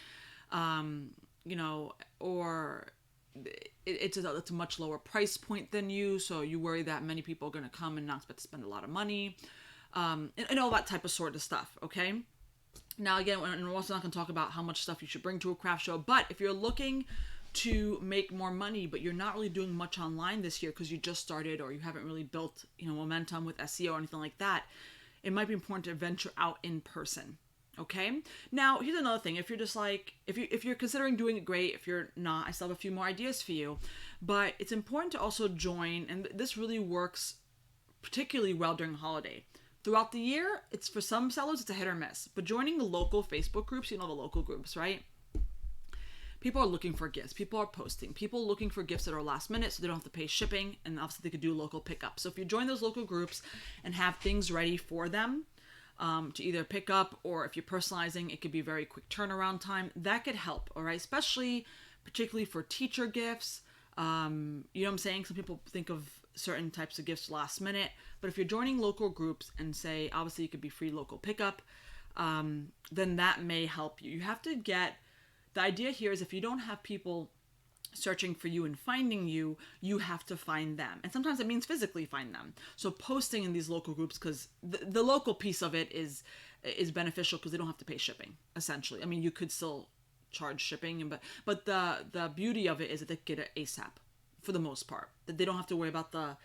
Or it's a much lower price point than you, so you worry that many people are going to come and not expect to spend a lot of money, and all that type of sort of stuff, okay? Now, again, we're also not going to talk about how much stuff you should bring to a craft show, but if you're looking to make more money, but you're not really doing much online this year because you just started or you haven't really built, momentum with SEO or anything like that, it might be important to venture out in person. Okay. Now, here's another thing. If you're just like, if you're considering doing it, great. If you're not, I still have a few more ideas for you. But it's important to also join, and this really works particularly well during holiday. Throughout the year, it's for some sellers, it's a hit or miss. But joining the local Facebook groups, the local groups, right? People are looking for gifts. People are posting. People looking for gifts that are last minute so they don't have to pay shipping. And obviously they could do local pickup. So if you join those local groups and have things ready for them, to either pick up, or if you're personalizing, it could be a very quick turnaround time. That could help, all right? Particularly for teacher gifts. You know what I'm saying? Some people think of certain types of gifts last minute, but if you're joining local groups and say, obviously it could be free local pickup, then that may help you. You have to the idea here is if you don't have people searching for you and finding you, you have to find them. And sometimes it means physically find them. So posting in these local groups, because the local piece of it is beneficial because they don't have to pay shipping, essentially. I mean, you could still charge shipping, but the beauty of it is that they get it ASAP for the most part. That they don't have to worry about the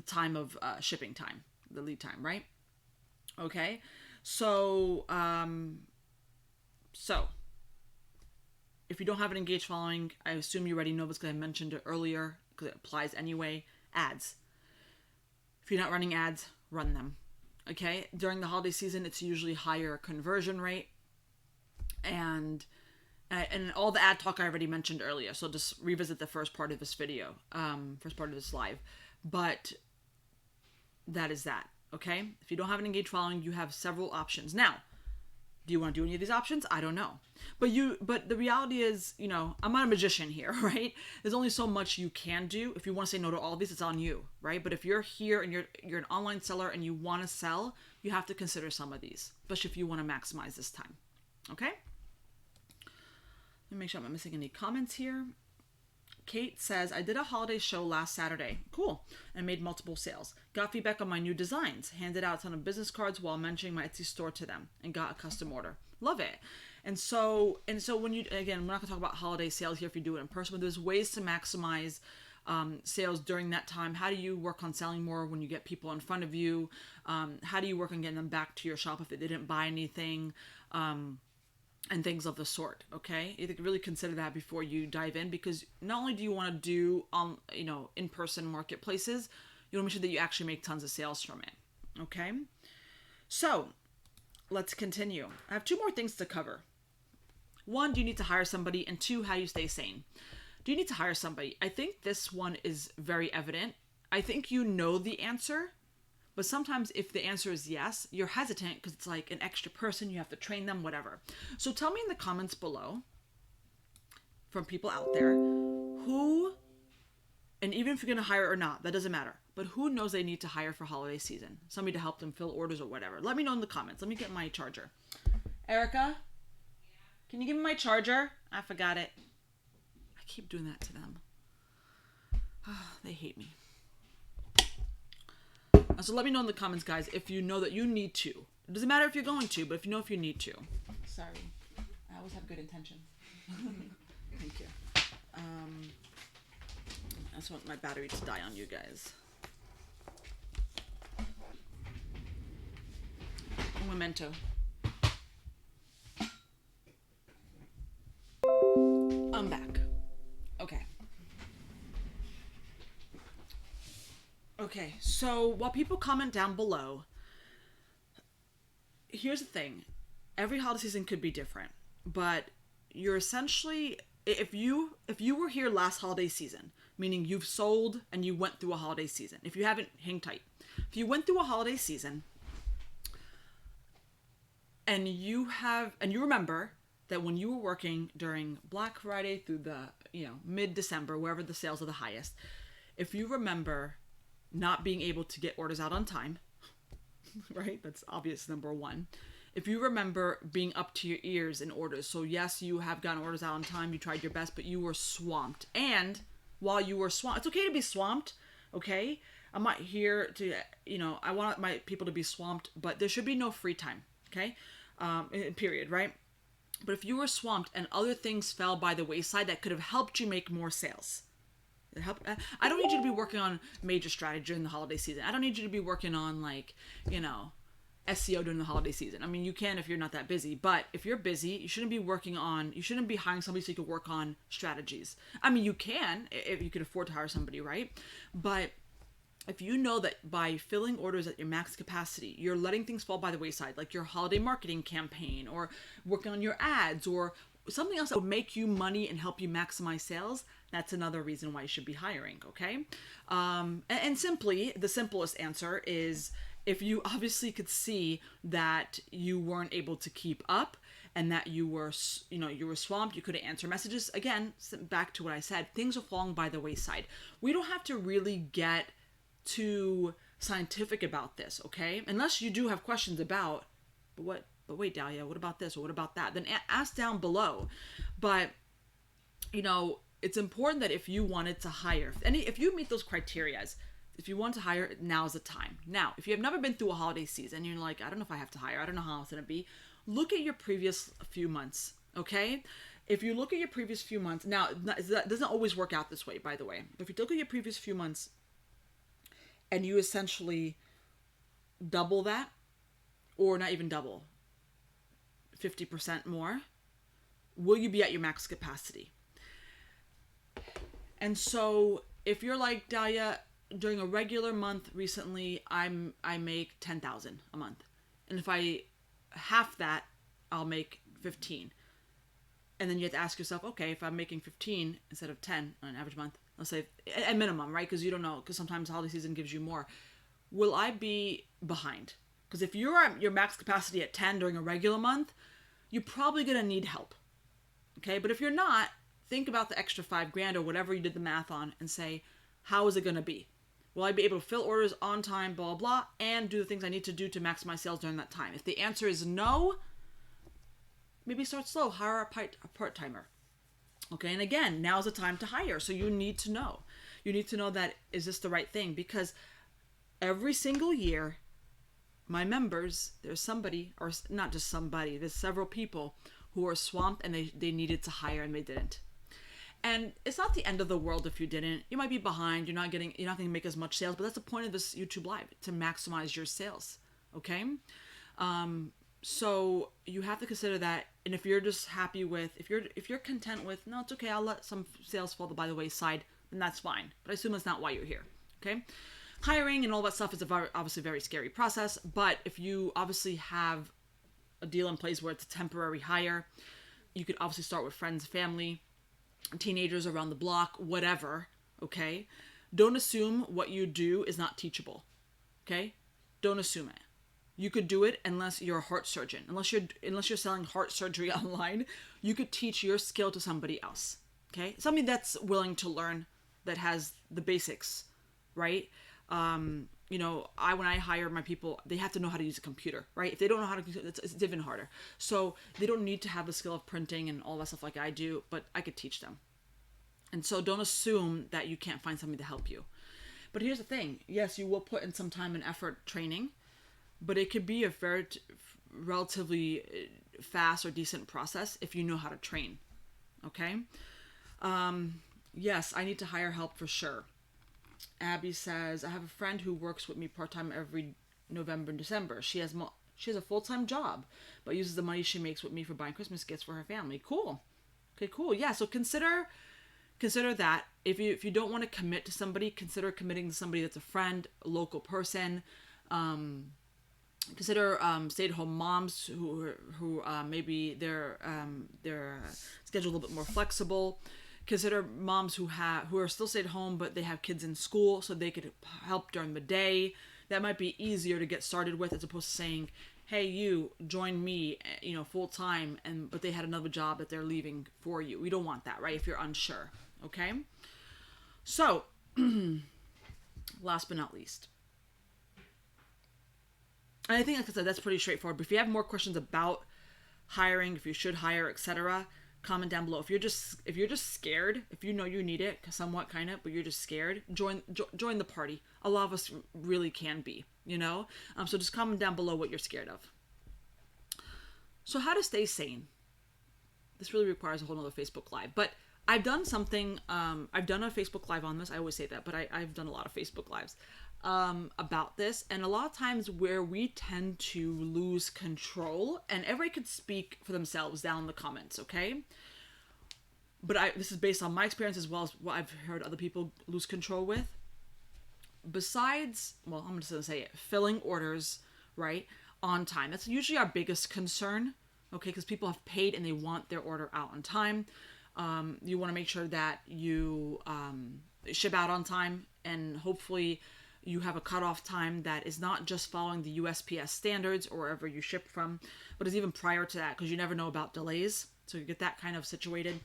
time of shipping time, the lead time, right? Okay. So if you don't have an engaged following, I assume you already know this because I mentioned it earlier because it applies anyway. Ads. If you're not running ads, run them. Okay? During the holiday season, it's usually higher conversion rate. And all the ad talk I already mentioned earlier. So just revisit the first part of this video, first part of this live. But that is that. Okay? If you don't have an engaged following, you have several options. Now, do you want to do any of these options? I don't know. But the reality is, I'm not a magician here, right? There's only so much you can do. If you want to say no to all of these, it's on you, right? But if you're here and you're an online seller and you want to sell, you have to consider some of these, especially if you want to maximize this time. Okay? Let me make sure I'm not missing any comments here. Kate says, I did a holiday show last Saturday. Cool. And made multiple sales. Got feedback on my new designs. Handed out a ton of business cards while mentioning my Etsy store to them. And got a custom order. Love it. And so when you, again, we're not going to talk about holiday sales here if you do it in person, but there's ways to maximize sales during that time. How do you work on selling more when you get people in front of you? How do you work on getting them back to your shop if they didn't buy anything? And things of the sort, okay? You really consider that before you dive in, because not only do you want to do in-person marketplaces, you want to make sure that you actually make tons of sales from it, okay? So let's continue. I have two more things to cover. One, do you need to hire somebody? And two, how do you stay sane? Do you need to hire somebody? I think this one is very evident. I think you know the answer. But sometimes if the answer is yes, you're hesitant because it's like an extra person, you have to train them, whatever. So tell me in the comments below from people out there who, and even if you're going to hire or not, that doesn't matter, but who knows they need to hire for holiday season? Somebody to help them fill orders or whatever. Let me know in the comments. Let me get my charger. Erica, can you give me my charger? I forgot it. I keep doing that to them. They hate me. So let me know in the comments, guys, if you know that you need to. It doesn't matter if you're going to, but if you need to. Sorry. I always have good intentions. Thank you. I just want my battery to die on you guys. Un momento. I'm back. Okay. Okay, so while people comment down below, here's the thing. Every holiday season could be different, but you're essentially, if you were here last holiday season, meaning you've sold and you went through a holiday season. If you haven't, hang tight. If you went through a holiday season and you remember that when you were working during Black Friday through the, mid-December, wherever the sales are the highest, if you remember not being able to get orders out on time, right? That's obvious, number one. If you remember being up to your ears in orders, so yes, you have gotten orders out on time, you tried your best, but you were swamped. And while you were swamped, it's okay to be swamped, okay? I'm not here to, I want my people to be swamped, but there should be no free time, okay? Period, right? But if you were swamped and other things fell by the wayside that could have helped you make more sales, I don't need you to be working on major strategy during the holiday season. I don't need you to be working on SEO during the holiday season. I mean, you can if you're not that busy, but if you're busy, you shouldn't be hiring somebody so you can work on strategies. I mean, you can if you could afford to hire somebody, right? But if you know that by filling orders at your max capacity, you're letting things fall by the wayside, like your holiday marketing campaign or working on your ads or something else that would make you money and help you maximize sales, that's another reason why you should be hiring, okay? And simply, the simplest answer is if you obviously could see that you weren't able to keep up and that you were swamped, you couldn't answer messages. Again, back to what I said, things are falling by the wayside. We don't have to really get too scientific about this, okay? Unless you do have questions about, but wait, Dahlia, what about this or what about that? Then ask down below. But, it's important that if you wanted to hire, if you meet those criterias, if you want to hire, now's the time. Now, if you have never been through a holiday season, you're like, I don't know if I have to hire, I don't know how it's going to be, look at your previous few months, okay? If you look at your previous few months, now, that doesn't always work out this way, by the way. If you look at your previous few months and you essentially double that, or not even double, 50% more, will you be at your max capacity? And so if you're like, Dahlia, during a regular month recently, I make 10,000 a month. And if I half that, I'll make 15. And then you have to ask yourself, okay, if I'm making 15 instead of 10 on an average month, let's say at minimum, right? Because you don't know, because sometimes holiday season gives you more. Will I be behind? Because if you're at your max capacity at 10 during a regular month, you're probably going to need help. Okay, but if you're not, think about the extra $5,000 or whatever you did the math on and say, how is it going to be? Will I be able to fill orders on time, blah, blah, and do the things I need to do to maximize sales during that time? If the answer is no, maybe start slow, hire a part-timer. Okay, and again, now's the time to hire. So you need to know. You need to know that, is this the right thing? Because every single year, my members, there's somebody, or not just somebody, there's several people who are swamped and they needed to hire and they didn't. And it's not the end of the world if you didn't. You might be behind, you're not going to make as much sales, but that's the point of this YouTube Live, to maximize your sales. Okay? So you have to consider that. And if you're just happy with, if you're content with, no, it's okay, I'll let some sales fall by the wayside, then that's fine. But I assume that's not why you're here. Okay? Hiring and all that stuff is obviously a very scary process, but if you obviously have a deal in place where it's a temporary hire, you could obviously start with friends, family, teenagers around the block, whatever. Okay? Don't assume what you do is not teachable. Okay? Don't assume it. You could do it unless you're a heart surgeon. Unless you're selling heart surgery online, you could teach your skill to somebody else. Okay? Somebody that's willing to learn, that has the basics, right? When I hire my people, they have to know how to use a computer, right? If they don't know how to, it's even harder. So they don't need to have the skill of printing and all that stuff like I do, but I could teach them. And so don't assume that you can't find somebody to help you. But here's the thing. Yes, you will put in some time and effort training, but it could be a very relatively fast or decent process if you know how to train. Okay? Yes, I need to hire help for sure. Abby says, I have a friend who works with me part-time every November and December. She has a full-time job, but uses the money she makes with me for buying Christmas gifts for her family. Cool. Okay, cool. Yeah, so consider that. If you don't want to commit to somebody, consider committing to somebody that's a friend, a local person. Consider stay-at-home moms who maybe their schedule a little bit more flexible. Consider moms who are still stay at home, but they have kids in school, so they could help during the day. That might be easier to get started with, as opposed to saying, "Hey, you join me, full time," but they had another job that they're leaving for you. We don't want that, right? If you're unsure, okay. So, last but not least, and I think, like I said, that's pretty straightforward. But if you have more questions about hiring, if you should hire, etc., comment down below. If you're just scared, if you know you need it, somewhat kind of, but you're just scared, join the party. A lot of us really can be, so just comment down below what you're scared of. So how to stay sane. This really requires a whole nother Facebook Live, but I've done something, I've done a Facebook Live on this. I always say that, but I've done a lot of Facebook Lives about this, and a lot of times where we tend to lose control, and everybody could speak for themselves down in the comments, okay? But this is based on my experience as well as what I've heard other people lose control with. Besides, well, I'm just gonna say it, filling orders, right, on time. That's usually our biggest concern, okay? Because people have paid and they want their order out on time. You want to make sure that you ship out on time, and hopefully you have a cutoff time that is not just following the USPS standards or wherever you ship from, but is even prior to that, because you never know about delays. So you get that kind of situated.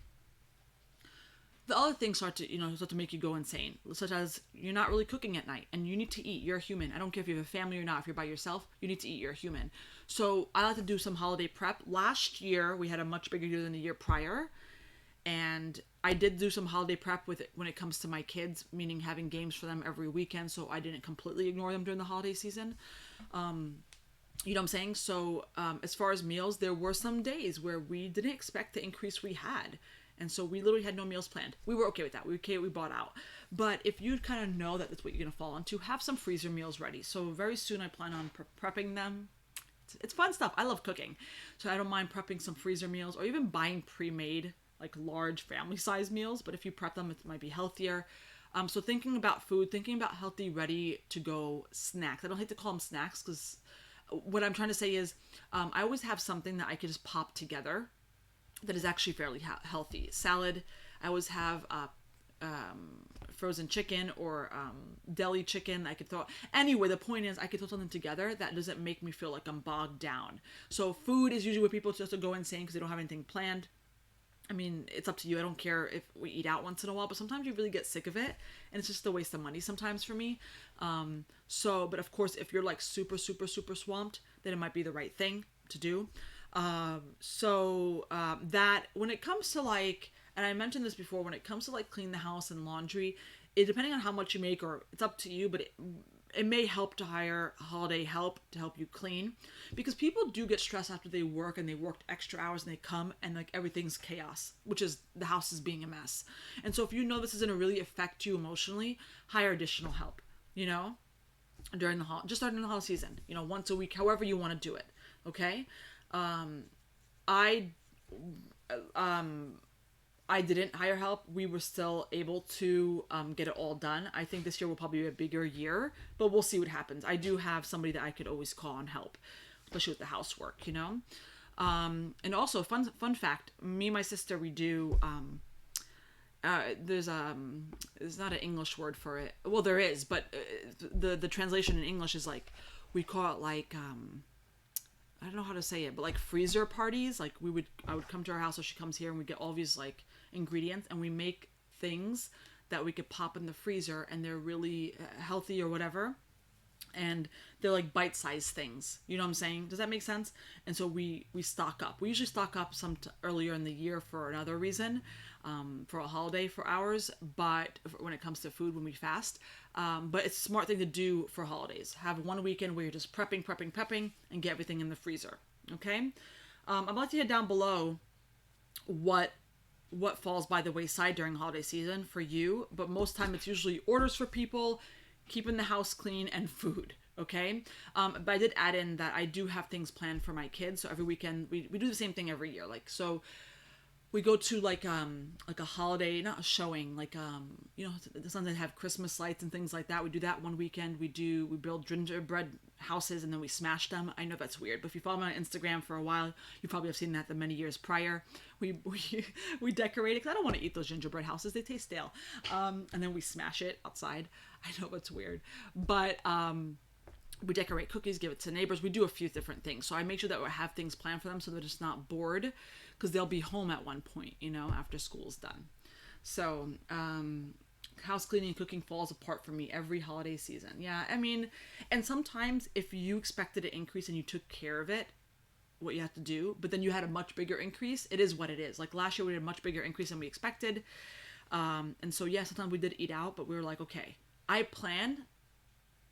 The other things start to make you go insane, such as you're not really cooking at night and you need to eat. You're a human. I don't care if you have a family or not. If you're by yourself, you need to eat. You're a human. So I like to do some holiday prep. Last year, we had a much bigger year than the year prior. And I did do some holiday prep with it when it comes to my kids, meaning having games for them every weekend, so I didn't completely ignore them during the holiday season. You know what I'm saying? So as far as meals, there were some days where we didn't expect the increase we had. And so we literally had no meals planned. We were okay with that. We bought out. But if you kind of know that that's what you're going to fall into, have some freezer meals ready. So very soon I plan on prepping them. It's fun stuff. I love cooking. So I don't mind prepping some freezer meals or even buying pre-made, like large family size meals, but if you prep them, it might be healthier. So thinking about food, thinking about healthy, ready to go snacks. I don't like to call them snacks, because what I'm trying to say is I always have something that I could just pop together that is actually fairly healthy. Salad, I always have frozen chicken or deli chicken. I could throw anyway. The point is, I could throw something together that doesn't make me feel like I'm bogged down. So food is usually where people just go insane because they don't have anything planned. I mean, it's up to you. I don't care if we eat out once in a while, but sometimes you really get sick of it, and it's just a waste of money sometimes for me. But of course, if you're like super, super, super swamped, then it might be the right thing to do. That when it comes to like, and I mentioned this before, when it comes to like clean the house and laundry, it depending on how much you make, or it's up to you, but it may help to hire holiday help to help you clean, because people do get stressed after they work and they worked extra hours and they come and like everything's chaos, which is the house is being a mess. And so if you know this is going to really affect you emotionally, hire additional help, during the just during the holiday season, once a week, however you want to do it. Okay. I didn't hire help. We were still able to get it all done. I think this year will probably be a bigger year, but we'll see what happens. I do have somebody that I could always call and help, especially with the housework, And also, fun fact, me and my sister, we do, there's not an English word for it. Well, there is, but the translation in English is like, we call it like, I don't know how to say it, but like freezer parties. Like I would come to her house, or she comes here, and we get all these like ingredients, and we make things that we could pop in the freezer, and they're really healthy or whatever. And they're like bite-sized things. You know what I'm saying? Does that make sense? And so we stock up. We usually stock up earlier in the year for another reason, for a holiday for ours. But when it comes to food, when we fast, but it's a smart thing to do for holidays. Have one weekend where you're just prepping, and get everything in the freezer. Okay. I'd like to hear down below what falls by the wayside during holiday season for you. But most time it's usually orders for people, keeping the house clean, and food. Okay. But I did add in that I do have things planned for my kids. So every weekend we do the same thing every year. Like, so we go to like a holiday, not a showing, like sometimes they have Christmas lights and things like that. We do that one weekend. We build gingerbread houses, and then we smash them. I know that's weird, but if you follow me on Instagram for a while, you probably have seen that the many years prior. We decorate it, because I don't want to eat those gingerbread houses. They taste stale. And then we smash it outside. I know it's weird, but we decorate cookies, give it to neighbors. We do a few different things. So I make sure that we have things planned for them, so they're just not bored, because they'll be home at one point, after school's done. So house cleaning and cooking falls apart for me every holiday season. Yeah, I mean, and sometimes if you expected an increase and you took care of it, what you have to do, but then you had a much bigger increase, it is what it is. Like last year we had a much bigger increase than we expected. And so yeah, sometimes we did eat out, but we were like, okay, I planned,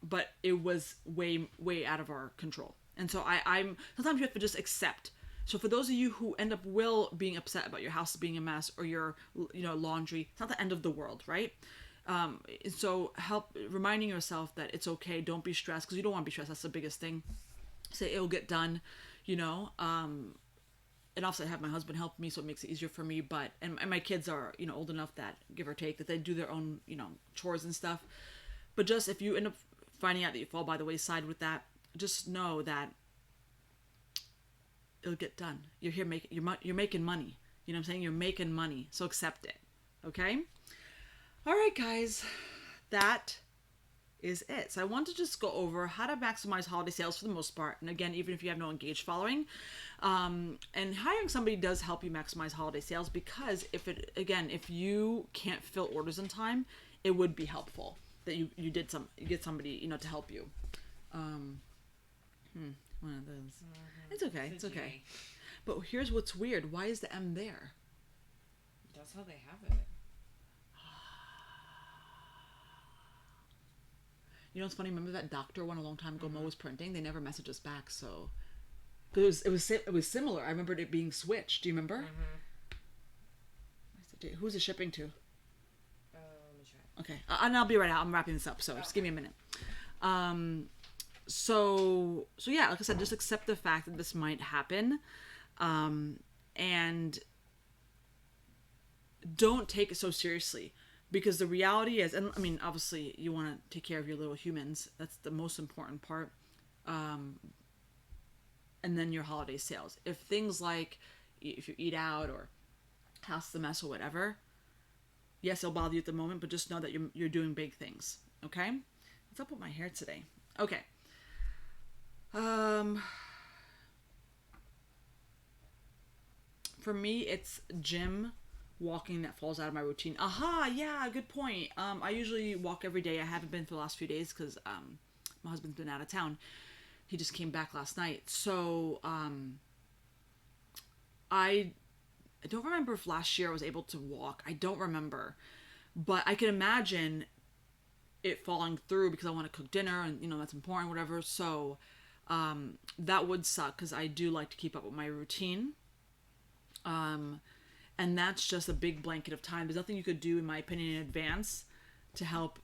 but it was way, way out of our control. And so I'm sometimes you have to just accept. So for those of you who end up being upset about your house being a mess, or your laundry, it's not the end of the world, right? So help reminding yourself that it's okay. Don't be stressed, because you don't want to be stressed. That's the biggest thing. Say it'll get done, and also I have my husband help me, so it makes it easier for me. But and my kids are old enough that, give or take, that they do their own chores and stuff. But just if you end up finding out that you fall by the wayside with that, just know that it'll get done. You're here you're making money. You know what I'm saying? You're making money, so accept it. Okay? All right, guys. That is it. So I want to just go over how to maximize holiday sales for the most part. And again, even if you have no engaged following, and hiring somebody does help you maximize holiday sales, because if you can't fill orders in time, it would be helpful that you get somebody, to help you. One of those. Mm-hmm. It's okay. It's okay. But here's what's weird. Why is the M there? That's how they have it. It's funny. Remember that doctor one a long time ago? Mm-hmm. Mo was printing. They never messaged us back. So, because it was similar. I remembered it being switched. Do you remember? Mm-hmm. Who's it shipping to? Let me try. Okay, and I'll be right out. I'm wrapping this up. So Just give me a minute. So yeah, like I said, just accept the fact that this might happen, and don't take it so seriously, because the reality is, and I mean, obviously you want to take care of your little humans. That's the most important part. And then your holiday sales. If things like, if you eat out or house the mess or whatever, Yes, it'll bother you at the moment, but just know that you're doing big things. Okay? What's up with my hair today? Okay. Um, for me, it's gym, walking that falls out of my routine. Aha, yeah, good point. I usually walk every day. I haven't been for the last few days because my husband's been out of town. He just came back last night. So I don't remember if last year I was able to walk. I don't remember. But I can imagine it falling through because I want to cook dinner and, that's important, whatever. So that would suck because I do like to keep up with my routine. And that's just a big blanket of time. There's nothing you could do, in my opinion, in advance to help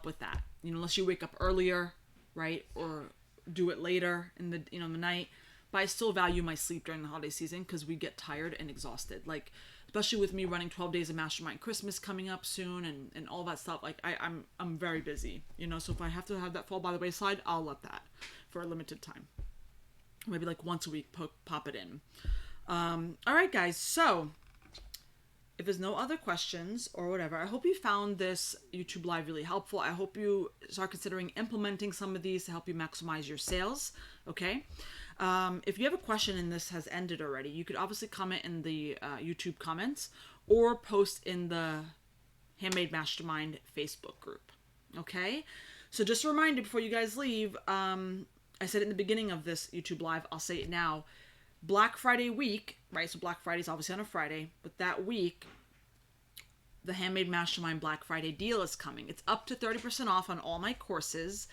with that. Unless you wake up earlier, right, or do it later in the the night. But I still value my sleep during the holiday season because we get tired and exhausted. Like, especially with me running 12 days of Mastermind Christmas coming up soon and all that stuff. Like, I'm very busy. So if I have to have that fall by the wayside, I'll let that for a limited time. Maybe like once a week, pop it in. All right, guys. So if there's no other questions or whatever, I hope you found this YouTube Live really helpful. I hope you start considering implementing some of these to help you maximize your sales. Okay. If you have a question and this has ended already, you could obviously comment in the YouTube comments or post in the Handmade Mastermind Facebook group. Okay. So just a reminder before you guys leave, I said it in the beginning of this YouTube Live, I'll say it now. Black Friday week, right? So Black Friday is obviously on a Friday, but that week, the Handmade Mastermind Black Friday deal is coming. It's up to 30% off on all my courses.